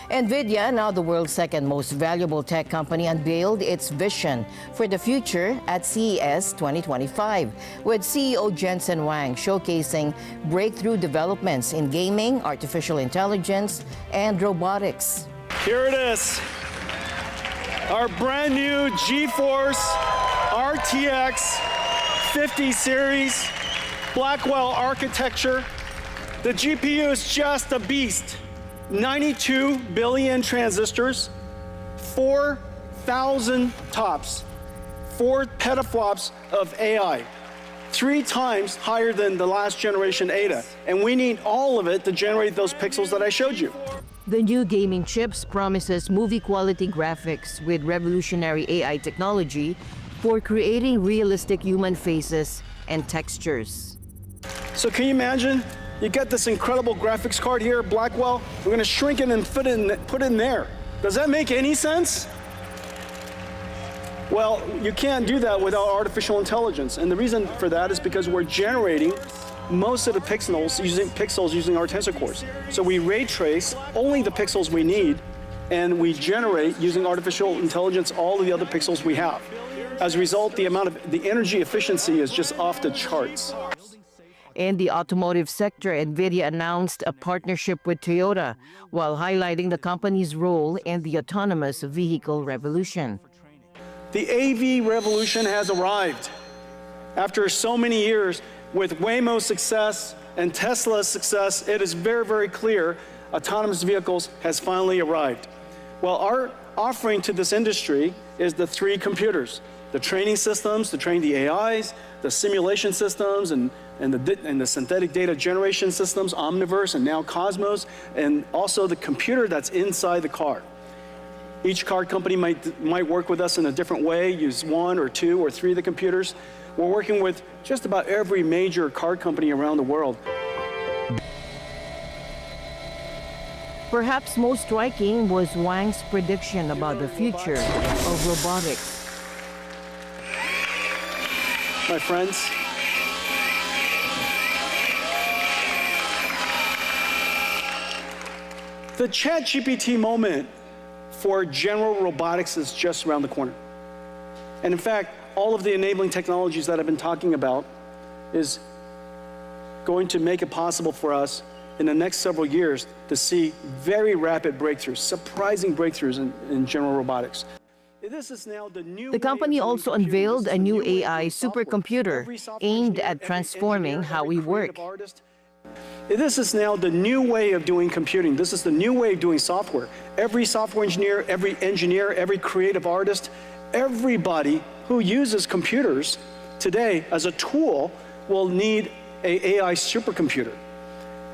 S8: Nvidia, now the world's second most valuable tech company, unveiled its vision for the future at CES 2025, with CEO Jensen Huang showcasing breakthrough developments in gaming, artificial intelligence, and robotics.
S2: Here it is, our brand new GeForce RTX 50 series Blackwell architecture. The GPU is just a beast. 92 billion transistors, 4,000 TOPS, 4 petaflops of AI, 3 times higher than the last generation Ada. And we need all of it to generate those pixels that I showed you.
S8: The new gaming chips promises movie-quality graphics with revolutionary AI technology for creating realistic human faces and textures.
S2: So can you imagine? You get this incredible graphics card here, Blackwell. We're going to shrink it and put it in there. Does that make any sense? Well, you can't do that without artificial intelligence. And the reason for that is because we're generating most of the pixels using our tensor cores. So we ray trace only the pixels we need, and we generate using artificial intelligence all of the other pixels we have. As a result, the energy efficiency is just off the charts.
S8: In the automotive sector, Nvidia announced a partnership with Toyota while highlighting the company's role in the autonomous vehicle revolution.
S2: The AV revolution has arrived. After so many years, with Waymo's success and Tesla's success, it is very, very clear autonomous vehicles has finally arrived. Well, our offering to this industry is the 3 computers: the training systems to train the AIs, the simulation systems, and the synthetic data generation systems, Omniverse and now Cosmos, and also the computer that's inside the car. Each car company might work with us in a different way, use 1 or 2 or 3 of the computers. We're working with just about every major car company around the world.
S8: Perhaps most striking was Wang's prediction about the future of robotics.
S2: My friends, the ChatGPT moment for general robotics is just around the corner. And in fact, all of the enabling technologies that I've been talking about is going to make it possible for us in the next several years to see very rapid breakthroughs, surprising breakthroughs in general robotics.
S8: The company also unveiled a new AI supercomputer aimed at transforming how we work.
S2: This is now the new way of doing computing. This is the new way of doing software. Every software engineer, every creative artist, everybody who uses computers today as a tool will need an AI supercomputer.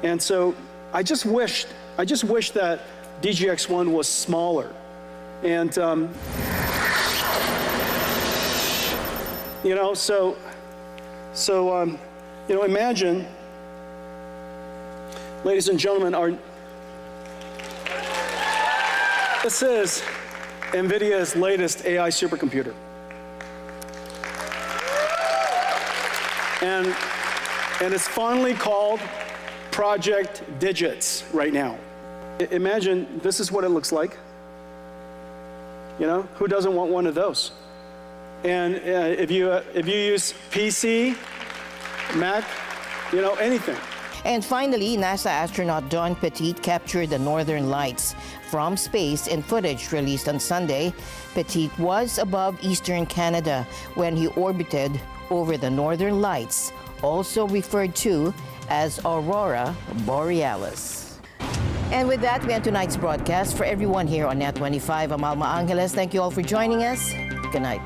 S2: And so I just wish that DGX-1 was smaller. And imagine, ladies and gentlemen, this is NVIDIA's latest AI supercomputer. And it's finally called Project Digits right now. Imagine this is what it looks like. You know, who doesn't want one of those? And if you use PC, Mac, anything.
S8: And finally, NASA astronaut Don Petit captured the northern lights from space in footage released on Sunday. Petit was above eastern Canada when he orbited over the northern lights, also referred to as Aurora Borealis. And with that, we end tonight's broadcast. For everyone here on NET25, I'm Alma Angeles. Thank you all for joining us. Good night.